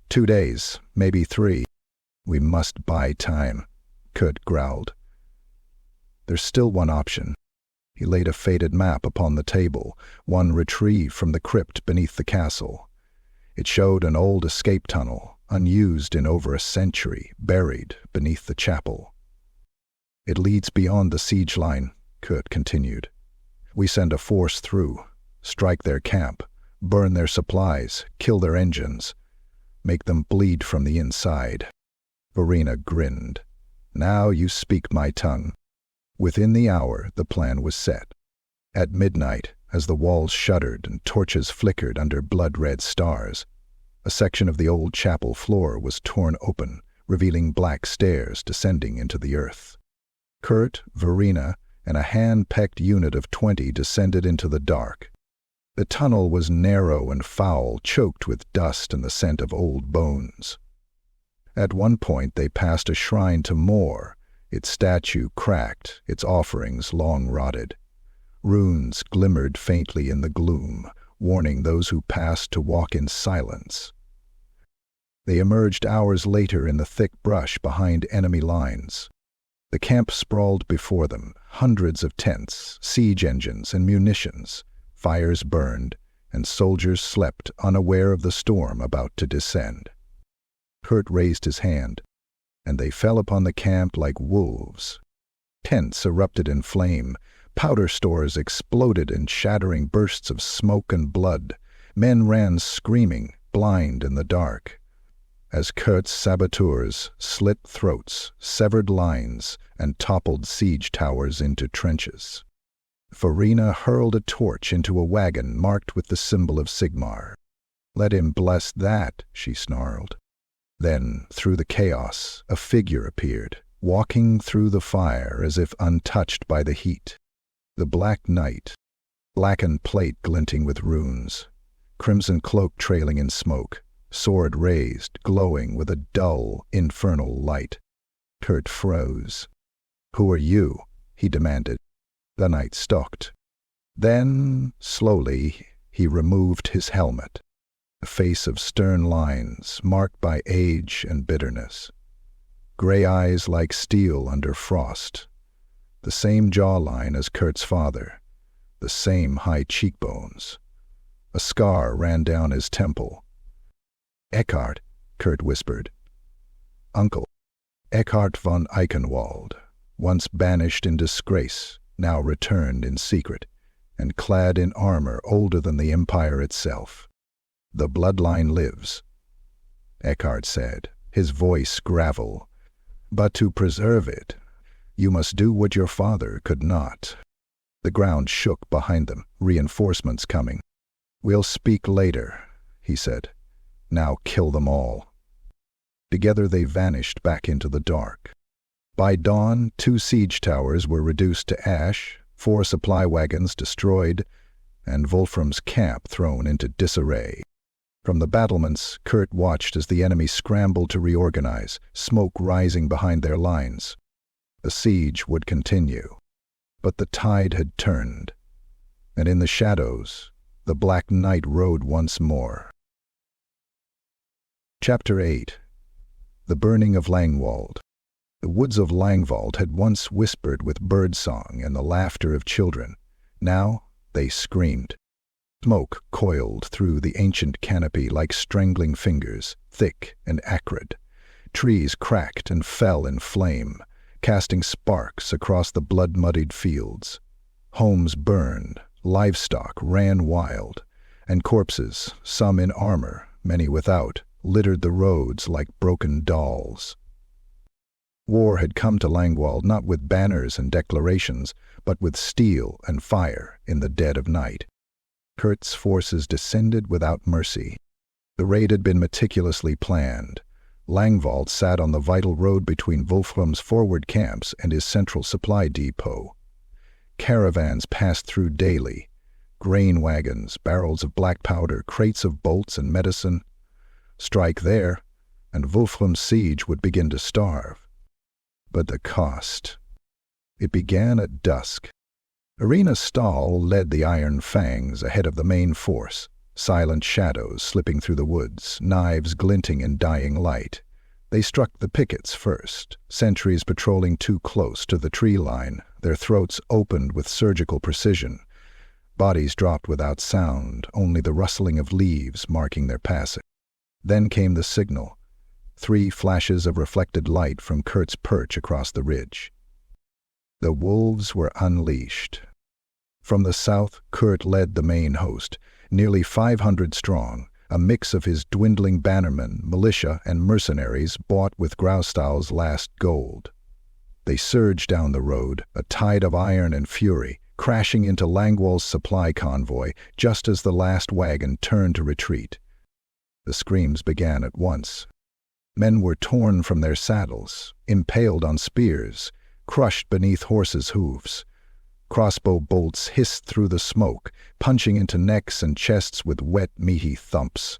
2 days, maybe 3. "We must buy time," Kurt growled. "There's still one option." He laid a faded map upon the table, one retrieved from the crypt beneath the castle. It showed an old escape tunnel, unused in over a century, buried beneath the chapel. "It leads beyond the siege line," Kurt continued. "We send a force through, strike their camp, burn their supplies, kill their engines, make them bleed from the inside." Verena grinned. "Now you speak my tongue." Within the hour, the plan was set. At midnight, as the walls shuddered and torches flickered under blood-red stars, a section of the old chapel floor was torn open, revealing black stairs descending into the earth. Kurt, Verena, and a hand-pecked unit of 20 descended into the dark. The tunnel was narrow and foul, choked with dust and the scent of old bones. At one point they passed a shrine to Mor, its statue cracked, its offerings long rotted. Runes glimmered faintly in the gloom, warning those who passed to walk in silence. They emerged hours later in the thick brush behind enemy lines. The camp sprawled before them, hundreds of tents, siege engines, and munitions. Fires burned, and soldiers slept unaware of the storm about to descend. Kurt raised his hand, and they fell upon the camp like wolves. Tents erupted in flame, powder stores exploded in shattering bursts of smoke and blood. Men ran screaming, blind in the dark. As Kurt's saboteurs slit throats, severed lines, and toppled siege towers into trenches. Verena hurled a torch into a wagon marked with the symbol of Sigmar. "Let him bless that," she snarled. Then, through the chaos, a figure appeared, walking through the fire as if untouched by the heat. The Black Knight, blackened plate glinting with runes, crimson cloak trailing in smoke, sword raised, glowing with a dull, infernal light. Kurt froze. "Who are you?" he demanded. The knight stalked. Then, slowly, he removed his helmet, a face of stern lines marked by age and bitterness. Gray eyes like steel under frost, the same jawline as Kurt's father, the same high cheekbones. A scar ran down his temple. "Eckhart," Kurt whispered. "Uncle." Eckhart von Eichenwald, once banished in disgrace, now returned in secret, and clad in armor older than the Empire itself. "The bloodline lives," Eckhart said, his voice gravel. "But to preserve it, you must do what your father could not." The ground shook behind them, reinforcements coming. "We'll speak later," he said. "Now kill them all." Together they vanished back into the dark. By dawn, 2 siege towers were reduced to ash, 4 supply wagons destroyed, and Wolfram's camp thrown into disarray. From the battlements, Kurt watched as the enemy scrambled to reorganize, smoke rising behind their lines. The siege would continue. But the tide had turned, and in the shadows, the Black Knight rode once more. Chapter 8. The Burning of Langwald. The woods of Langwald had once whispered with birdsong and the laughter of children. Now they screamed. Smoke coiled through the ancient canopy like strangling fingers, thick and acrid. Trees cracked and fell in flame, casting sparks across the blood-muddied fields. Homes burned, livestock ran wild, and corpses, some in armor, many without, littered the roads like broken dolls. War had come to Langwald not with banners and declarations, but with steel and fire in the dead of night. Kurt's forces descended without mercy. The raid had been meticulously planned. Langwald sat on the vital road between Wolfram's forward camps and his central supply depot. Caravans passed through daily. Grain wagons, barrels of black powder, crates of bolts and medicine. Strike there, and Wolfram's siege would begin to starve. But the cost. It began at dusk. Irina Stahl led the Iron Fangs ahead of the main force, silent shadows slipping through the woods, knives glinting in dying light. They struck the pickets first, sentries patrolling too close to the tree line, their throats opened with surgical precision. Bodies dropped without sound, only the rustling of leaves marking their passing. Then came the signal, 3 flashes of reflected light from Kurt's perch across the ridge. The wolves were unleashed. From the south, Kurt led the main host, nearly 500 strong, a mix of his dwindling bannermen, militia, and mercenaries bought with Graustall's last gold. They surged down the road, a tide of iron and fury, crashing into Langwald's supply convoy just as the last wagon turned to retreat. The screams began at once. Men were torn from their saddles, impaled on spears, crushed beneath horses' hooves. Crossbow bolts hissed through the smoke, punching into necks and chests with wet, meaty thumps.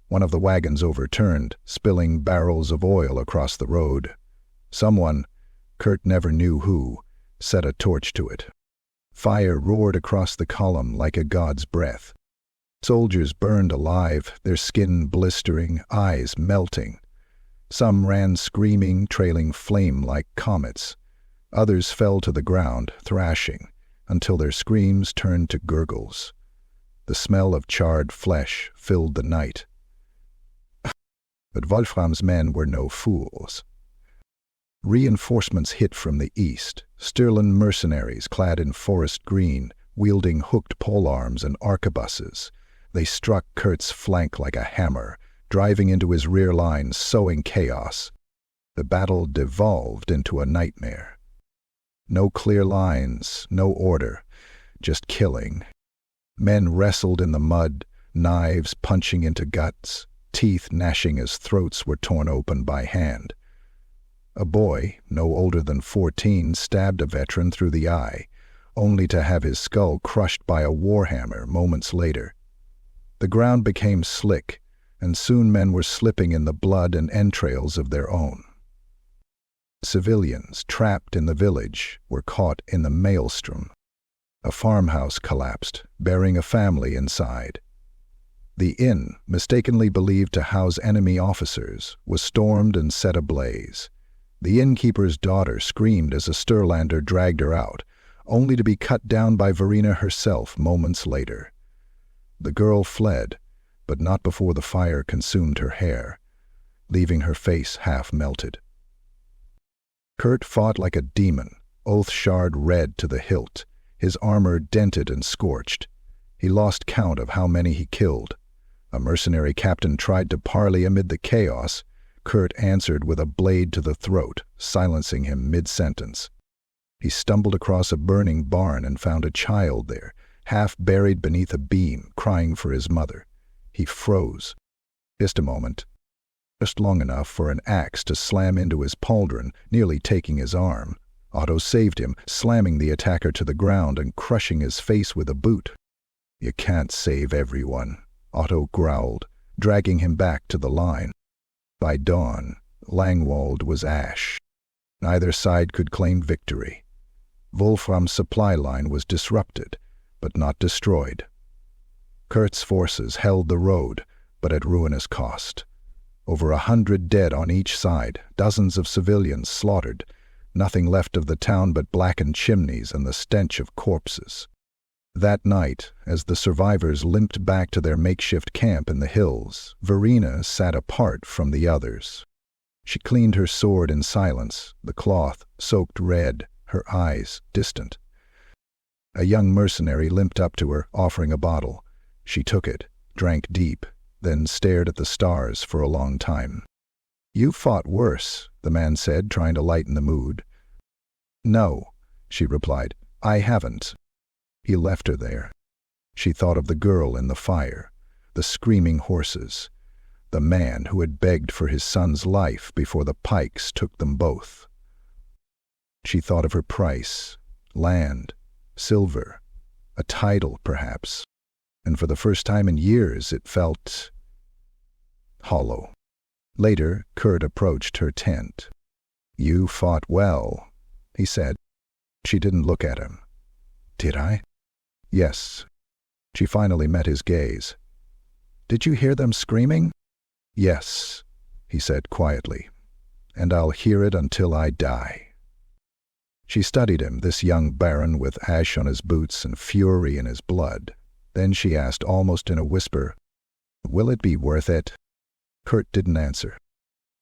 One of the wagons overturned, spilling barrels of oil across the road. Someone, Kurt never knew who, set a torch to it. Fire roared across the column like a god's breath. Soldiers burned alive, their skin blistering, eyes melting. Some ran screaming, trailing flame like comets. Others fell to the ground, thrashing, until their screams turned to gurgles. The smell of charred flesh filled the night. But Wolfram's men were no fools. Reinforcements hit from the east, Stirland mercenaries clad in forest green, wielding hooked polearms and arquebuses. They struck Kurt's flank like a hammer, driving into his rear lines, sowing chaos. The battle devolved into a nightmare. No clear lines, no order, just killing. Men wrestled in the mud, knives punching into guts, teeth gnashing as throats were torn open by hand. A boy, no older than 14, stabbed a veteran through the eye, only to have his skull crushed by a warhammer moments later. The ground became slick, and soon men were slipping in the blood and entrails of their own. Civilians, trapped in the village, were caught in the maelstrom. A farmhouse collapsed, bearing a family inside. The inn, mistakenly believed to house enemy officers, was stormed and set ablaze. The innkeeper's daughter screamed as a Sturlander dragged her out, only to be cut down by Verena herself moments later. The girl fled, but not before the fire consumed her hair, leaving her face half melted. Kurt fought like a demon, oath-shard red to the hilt, his armor dented and scorched. He lost count of how many he killed. A mercenary captain tried to parley amid the chaos. Kurt answered with a blade to the throat, silencing him mid-sentence. He stumbled across a burning barn and found a child there, half buried beneath a beam, crying for his mother. He froze. Just a moment. Just long enough for an axe to slam into his pauldron, nearly taking his arm. Otto saved him, slamming the attacker to the ground and crushing his face with a boot. "You can't save everyone," Otto growled, dragging him back to the line. By dawn, Langwald was ash. Neither side could claim victory. Wolfram's supply line was disrupted, but not destroyed. Kurt's forces held the road, but at ruinous cost. Over 100 dead on each side, dozens of civilians slaughtered, nothing left of the town but blackened chimneys and the stench of corpses. That night, as the survivors limped back to their makeshift camp in the hills, Verena sat apart from the others. She cleaned her sword in silence, the cloth soaked red, her eyes distant. A young mercenary limped up to her, offering a bottle. She took it, drank deep, then stared at the stars for a long time. "You fought worse," the man said, trying to lighten the mood. "No," she replied, "I haven't." He left her there. She thought of the girl in the fire, the screaming horses, the man who had begged for his son's life before the pikes took them both. She thought of her price, land, silver, a title perhaps, and for the first time in years it felt hollow. Later, Kurt approached her tent. "You fought well," he said. She didn't look at him. "Did I?" "Yes." She finally met his gaze. "Did you hear them screaming?" "Yes," he said quietly, "and I'll hear it until I die." She studied him, this young baron with ash on his boots and fury in his blood. Then she asked almost in a whisper, "Will it be worth it?" Kurt didn't answer,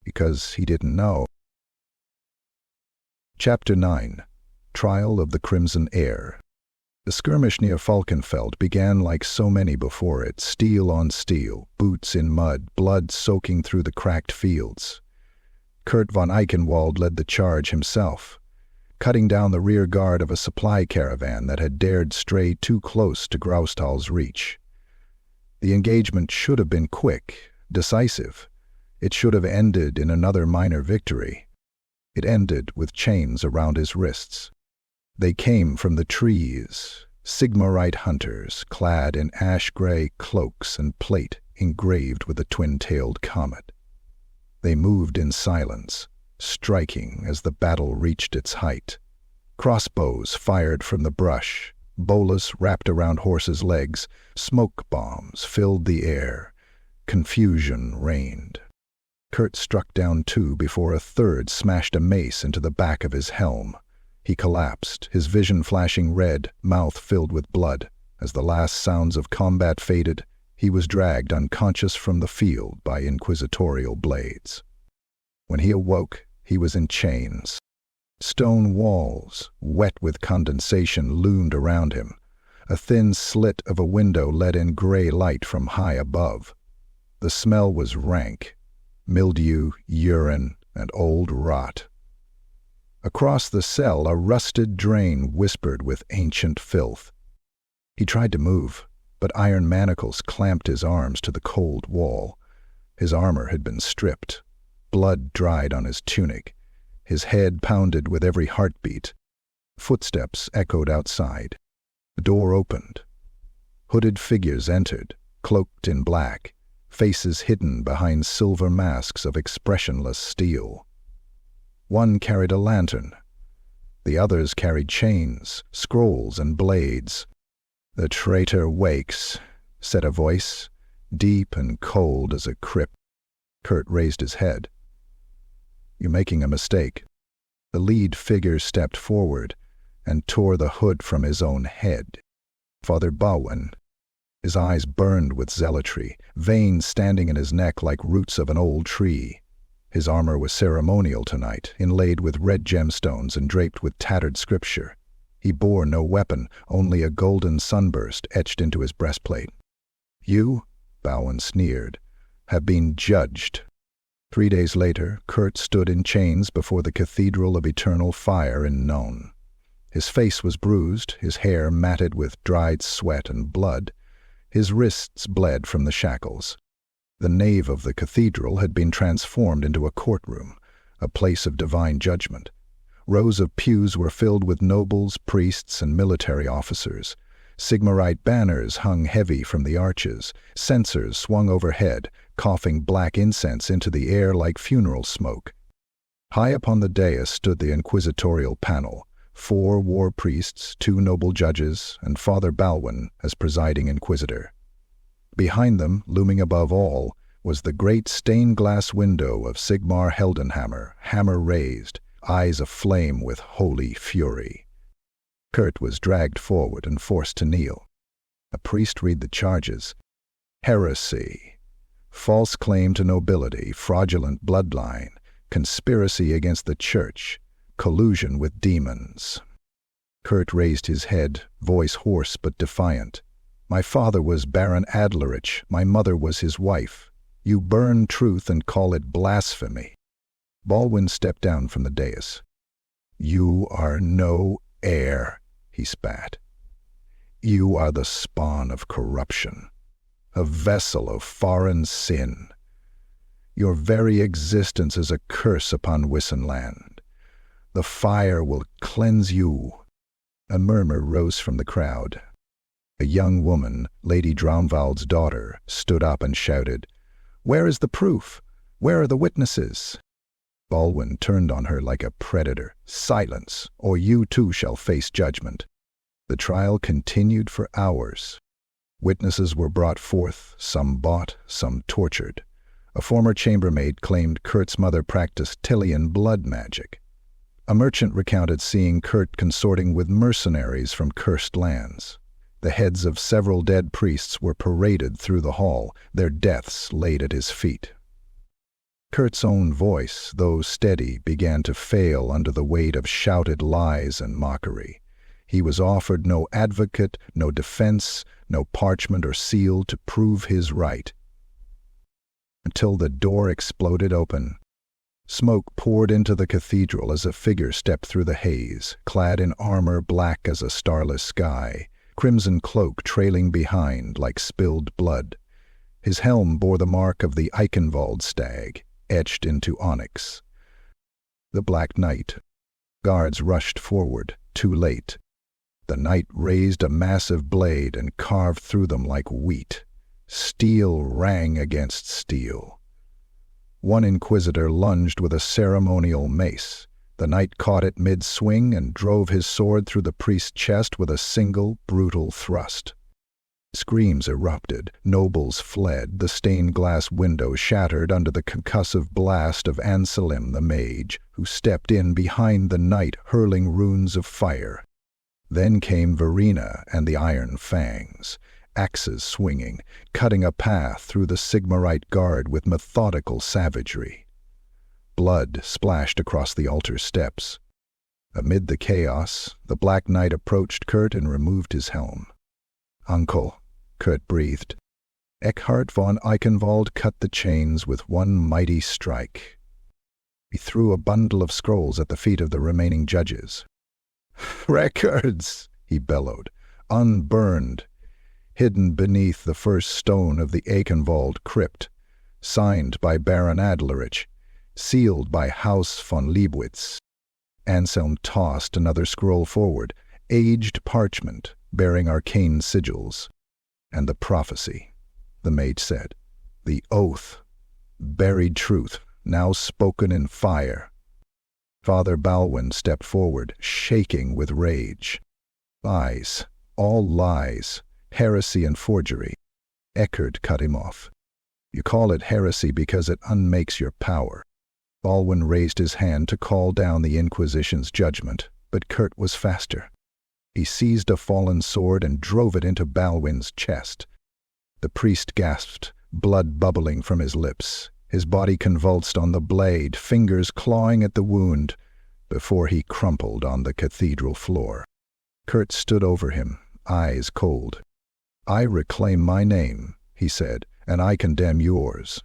because he didn't know. Chapter 9. Trial of the Crimson Heir. The skirmish near Falkenfeld began like so many before it, steel on steel, boots in mud, blood soaking through the cracked fields. Kurt von Eichenwald led the charge himself, cutting down the rear guard of a supply caravan that had dared stray too close to Graustal's reach. The engagement should have been quick, decisive. It should have ended in another minor victory. It ended with chains around his wrists. They came from the trees, Sigmarite hunters clad in ash-gray cloaks and plate engraved with a twin-tailed comet. They moved in silence, striking as the battle reached its height. Crossbows fired from the brush, bolas wrapped around horses' legs, smoke bombs filled the air. Confusion reigned. Kurt struck down two before a third smashed a mace into the back of his helm. He collapsed, his vision flashing red, mouth filled with blood. As the last sounds of combat faded, he was dragged unconscious from the field by inquisitorial blades. When he awoke, he was in chains. Stone walls, wet with condensation, loomed around him. A thin slit of a window let in gray light from high above. The smell was rank: mildew, urine, and old rot. Across the cell, a rusted drain whispered with ancient filth. He tried to move, but iron manacles clamped his arms to the cold wall. His armor had been stripped. Blood dried on his tunic. His head pounded with every heartbeat. Footsteps echoed outside. The door opened. Hooded figures entered, cloaked in black, faces hidden behind silver masks of expressionless steel. One carried a lantern. The others carried chains, scrolls, and blades. "The traitor wakes," said a voice, deep and cold as a crypt. Kurt raised his head. "You're making a mistake." The lead figure stepped forward and tore the hood from his own head. Father Baldwin. His eyes burned with zealotry, veins standing in his neck like roots of an old tree. His armor was ceremonial tonight, inlaid with red gemstones and draped with tattered scripture. He bore no weapon, only a golden sunburst etched into his breastplate. "You," Baldwin sneered, "have been judged." 3 days later, Kurt stood in chains before the Cathedral of Eternal Fire in None. His face was bruised, his hair matted with dried sweat and blood. His wrists bled from the shackles. The nave of the cathedral had been transformed into a courtroom, a place of divine judgment. Rows of pews were filled with nobles, priests, and military officers. Sigmarite banners hung heavy from the arches. Censers swung overhead, coughing black incense into the air like funeral smoke. High upon the dais stood the inquisitorial panel, 4 war priests, 2 noble judges, and Father Baldwin as presiding inquisitor. Behind them, looming above all, was the great stained-glass window of Sigmar Heldenhammer, hammer raised, eyes aflame with holy fury. Kurt was dragged forward and forced to kneel. A priest read the charges. Heresy, false claim to nobility, fraudulent bloodline, conspiracy against the church, collusion with demons. Kurt raised his head, voice hoarse but defiant. "My father was Baron Adlerich, my mother was his wife. You burn truth and call it blasphemy." Baldwin stepped down from the dais. "You are no heir," he spat. "You are the spawn of corruption, a vessel of foreign sin. Your very existence is a curse upon Wissenland. The fire will cleanse you." A murmur rose from the crowd. A young woman, Lady Langwald's daughter, stood up and shouted, "Where is the proof? Where are the witnesses?" Baldwin turned on her like a predator. "Silence, or you too shall face judgment." The trial continued for hours. Witnesses were brought forth, some bought, some tortured. A former chambermaid claimed Kurt's mother practiced Tillian blood magic. A merchant recounted seeing Kurt consorting with mercenaries from cursed lands. The heads of several dead priests were paraded through the hall, their deaths laid at his feet. Kurt's own voice, though steady, began to fail under the weight of shouted lies and mockery. He was offered no advocate, no defense, no parchment or seal to prove his right. Until the door exploded open. Smoke poured into the cathedral as a figure stepped through the haze, clad in armor black as a starless sky, crimson cloak trailing behind like spilled blood. His helm bore the mark of the Eichenwald stag, etched into onyx. The Black Knight. Guards rushed forward, too late. The knight raised a massive blade and carved through them like wheat. Steel rang against steel. One inquisitor lunged with a ceremonial mace. The knight caught it mid-swing and drove his sword through the priest's chest with a single, brutal thrust. Screams erupted, nobles fled, the stained-glass window shattered under the concussive blast of Anselm the mage, who stepped in behind the knight hurling runes of fire. Then came Verena and the Iron Fangs, axes swinging, cutting a path through the Sigmarite guard with methodical savagery. Blood splashed across the altar steps. Amid the chaos, the Black Knight approached Kurt and removed his helm. "Uncle," Kurt breathed. Eckhard von Eichenwald cut the chains with one mighty strike. He threw a bundle of scrolls at the feet of the remaining judges. "Records!" he bellowed. "Unburned, hidden beneath the first stone of the Eichenwald crypt, signed by Baron Adlerich, sealed by House von Leibwitz." Anselm tossed another scroll forward, aged parchment bearing arcane sigils. "And the prophecy," the mage said. "The oath, buried truth, now spoken in fire." Father Balwin stepped forward, shaking with rage. Lies, all lies, heresy and forgery. Eckhard cut him off. You call it heresy because it unmakes your power. Balwin raised his hand to call down the Inquisition's judgment, but Kurt was faster. He seized a fallen sword and drove it into Balwin's chest. The priest gasped, blood bubbling from his lips. His body convulsed on the blade, fingers clawing at the wound, before he crumpled on the cathedral floor. Kurt stood over him, eyes cold. I reclaim my name, he said, and I condemn yours.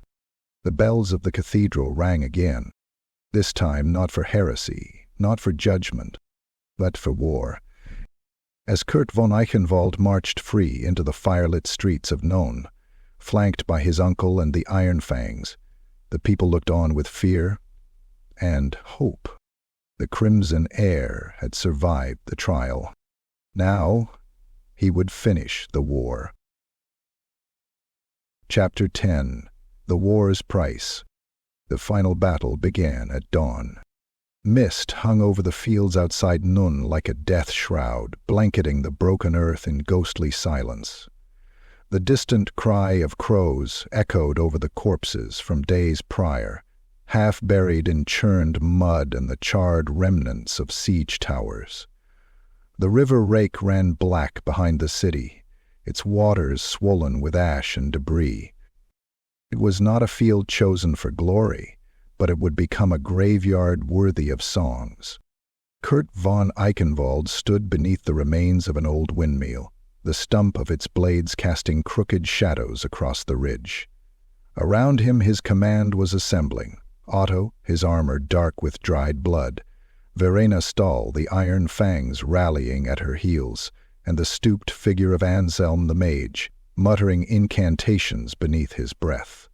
The bells of the cathedral rang again, this time not for heresy, not for judgment, but for war. As Kurt von Eichenwald marched free into the firelit streets of None, flanked by his uncle and the Iron Fangs, the people looked on with fear and hope. The Crimson Heir had survived the trial. Now he would finish the war. Chapter 10. The War's Price. The final battle began at dawn. Mist hung over the fields outside Nunn like a death shroud, blanketing the broken earth in ghostly silence. The distant cry of crows echoed over the corpses from days prior, half buried in churned mud and the charred remnants of siege towers. The river Rake ran black behind the city, its waters swollen with ash and debris. It was not a field chosen for glory, but it would become a graveyard worthy of songs. Kurt von Eichenwald stood beneath the remains of an old windmill, the stump of its blades casting crooked shadows across the ridge. Around him his command was assembling, Otto, his armor dark with dried blood, Verena Stahl, the Iron Fangs rallying at her heels, and the stooped figure of Anselm the Mage, muttering incantations beneath his breath.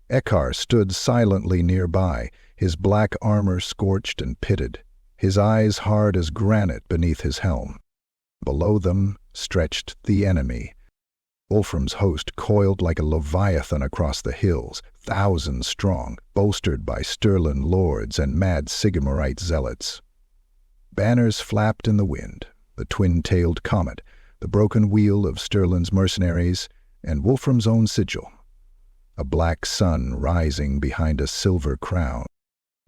Eckhard stood silently nearby, his black armor scorched and pitted, his eyes hard as granite beneath his helm. Below them stretched the enemy. Wolfram's host coiled like a leviathan across the hills, thousands strong, bolstered by Stirland lords and mad Sigmarite zealots. Banners flapped in the wind, the twin-tailed comet, the broken wheel of Stirland's mercenaries, and Wolfram's own sigil. A black sun rising behind a silver crown.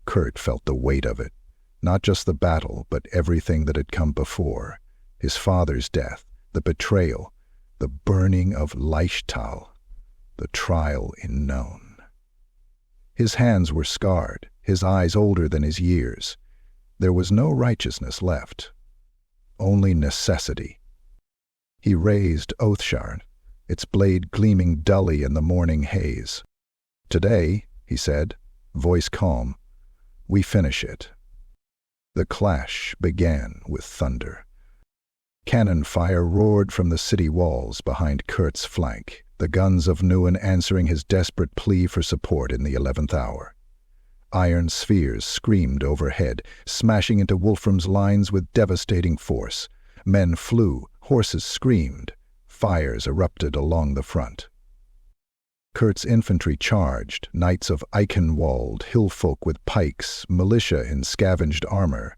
Kurt felt the weight of it, not just the battle, but everything that had come before. His father's death, the betrayal, the burning of Leichtal, the trial in None. His hands were scarred, his eyes older than his years. There was no righteousness left, only necessity. He raised Oathshard, its blade gleaming dully in the morning haze. Today, he said, voice calm, we finish it. The clash began with thunder. Cannon fire roared from the city walls behind Kurt's flank, the guns of Neuen answering his desperate plea for support in the 11th hour. Iron spheres screamed overhead, smashing into Wolfram's lines with devastating force. Men flew, horses screamed, fires erupted along the front. Kurt's infantry charged, knights of Eichenwald, hillfolk with pikes, militia in scavenged armor.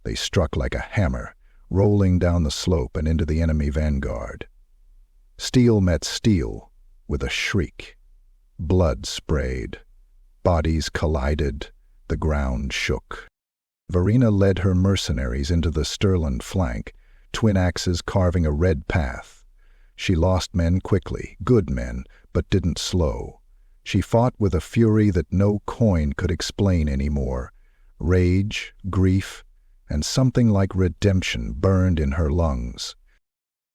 They struck like a hammer, rolling down the slope and into the enemy vanguard. Steel met steel with a shriek. Blood sprayed. Bodies collided. The ground shook. Verena led her mercenaries into the Stirland flank, twin axes carving a red path. She lost men quickly, good men, but didn't slow. She fought with a fury that no coin could explain anymore. Rage, grief, and something like redemption burned in her lungs.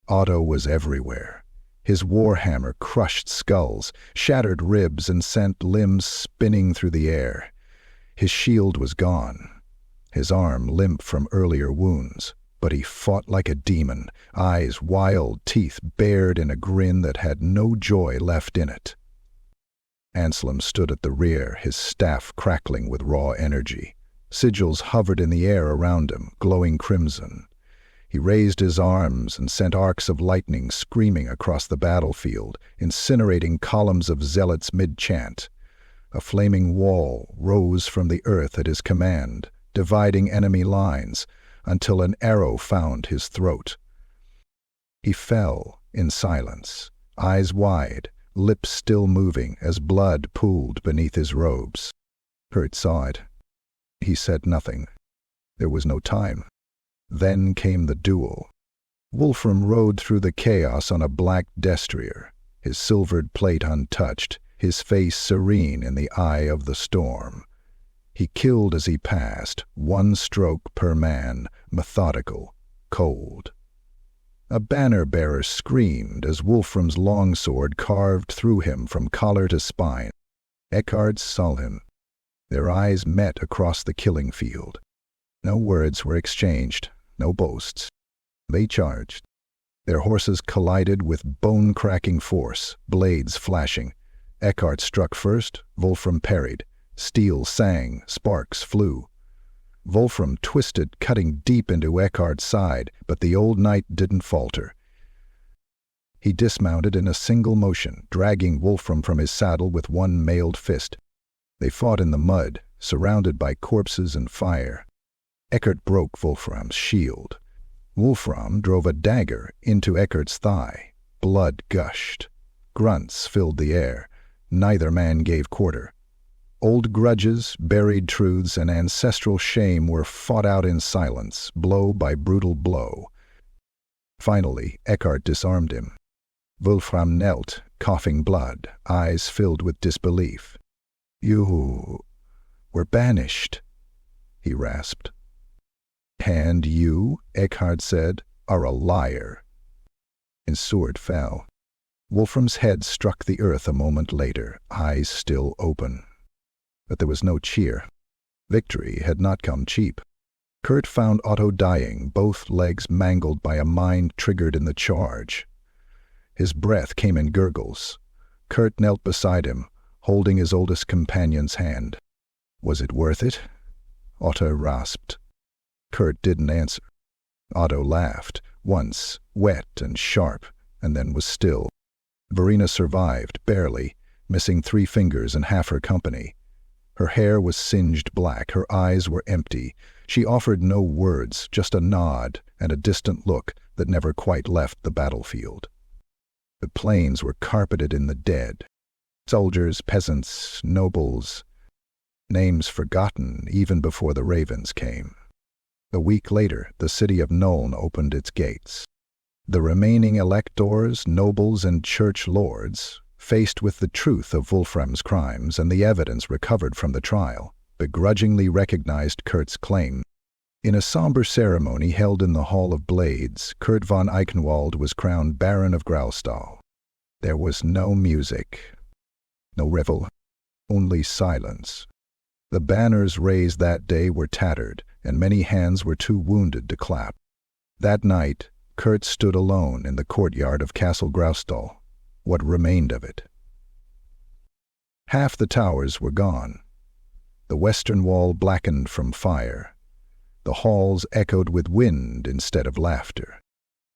Otto was everywhere. His warhammer crushed skulls, shattered ribs, and sent limbs spinning through the air. His shield was gone, his arm limp from earlier wounds, but he fought like a demon, eyes wild, teeth bared in a grin that had no joy left in it. Anselm stood at the rear, his staff crackling with raw energy. Sigils hovered in the air around him, glowing crimson. He raised his arms and sent arcs of lightning screaming across the battlefield, incinerating columns of zealots mid-chant. A flaming wall rose from the earth at his command, dividing enemy lines, until an arrow found his throat. He fell in silence, eyes wide, lips still moving as blood pooled beneath his robes. Kurt saw it. He said nothing. There was no time. Then came the duel. Wolfram rode through the chaos on a black destrier, his silvered plate untouched, his face serene in the eye of the storm. He killed as he passed, one stroke per man, methodical, cold. A banner-bearer screamed as Wolfram's longsword carved through him from collar to spine. Eckhard saw him. Their eyes met across the killing field. No words were exchanged, no boasts. They charged. Their horses collided with bone-cracking force, blades flashing. Eckhard struck first, Wolfram parried. Steel sang, sparks flew. Wolfram twisted, cutting deep into Eckhard's side, but the old knight didn't falter. He dismounted in a single motion, dragging Wolfram from his saddle with one mailed fist. They fought in the mud, surrounded by corpses and fire. Eckhard broke Wolfram's shield. Wolfram drove a dagger into Eckhard's thigh. Blood gushed. Grunts filled the air. Neither man gave quarter. Old grudges, buried truths, and ancestral shame were fought out in silence, blow by brutal blow. Finally, Eckhard disarmed him. Wolfram knelt, coughing blood, eyes filled with disbelief. "You were banished," he rasped. "And you," Eckhard said, "are a liar." His sword fell. Wolfram's head struck the earth a moment later, eyes still open. But there was no cheer. Victory had not come cheap. Kurt found Otto dying, both legs mangled by a mind triggered in the charge. His breath came in gurgles. Kurt knelt beside him, holding his oldest companion's hand. "Was it worth it?" Otto rasped. Kurt didn't answer. Otto laughed, once, wet and sharp, and then was still. Verena survived, barely, missing 3 fingers and half her company. Her hair was singed black, her eyes were empty. She offered no words, just a nod and a distant look that never quite left the battlefield. The plains were carpeted in the dead. Soldiers, peasants, nobles, names forgotten even before the ravens came. A week later, the city of Nuln opened its gates. The remaining electors, nobles, and church lords, faced with the truth of Wolfram's crimes and the evidence recovered from the trial, begrudgingly recognized Kurt's claim. In a somber ceremony held in the Hall of Blades, Kurt von Eichenwald was crowned Baron of Graustal. There was no music, no revel, only silence. The banners raised that day were tattered, and many hands were too wounded to clap. That night, Kurt stood alone in the courtyard of Castle Graustal, what remained of it. Half the towers were gone. The western wall blackened from fire. The halls echoed with wind instead of laughter.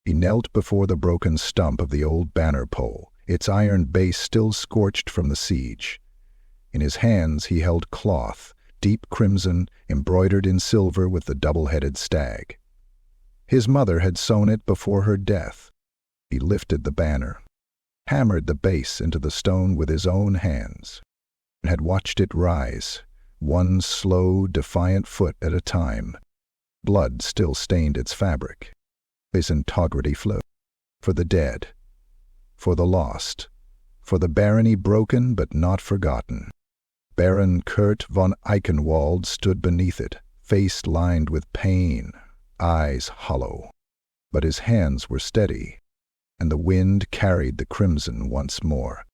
He knelt before the broken stump of the old banner pole, its iron base still scorched from the siege. In his hands he held cloth, deep crimson, embroidered in silver with the double-headed stag. His mother had sewn it before her death. He lifted the banner, hammered the base into the stone with his own hands, and had watched it rise, one slow, defiant foot at a time. Blood still stained its fabric. His integrity flowed. For the dead, for the lost, for the barony broken but not forgotten. Baron Kurt von Eichenwald stood beneath it, face lined with pain, eyes hollow. But his hands were steady, and the wind carried the crimson once more.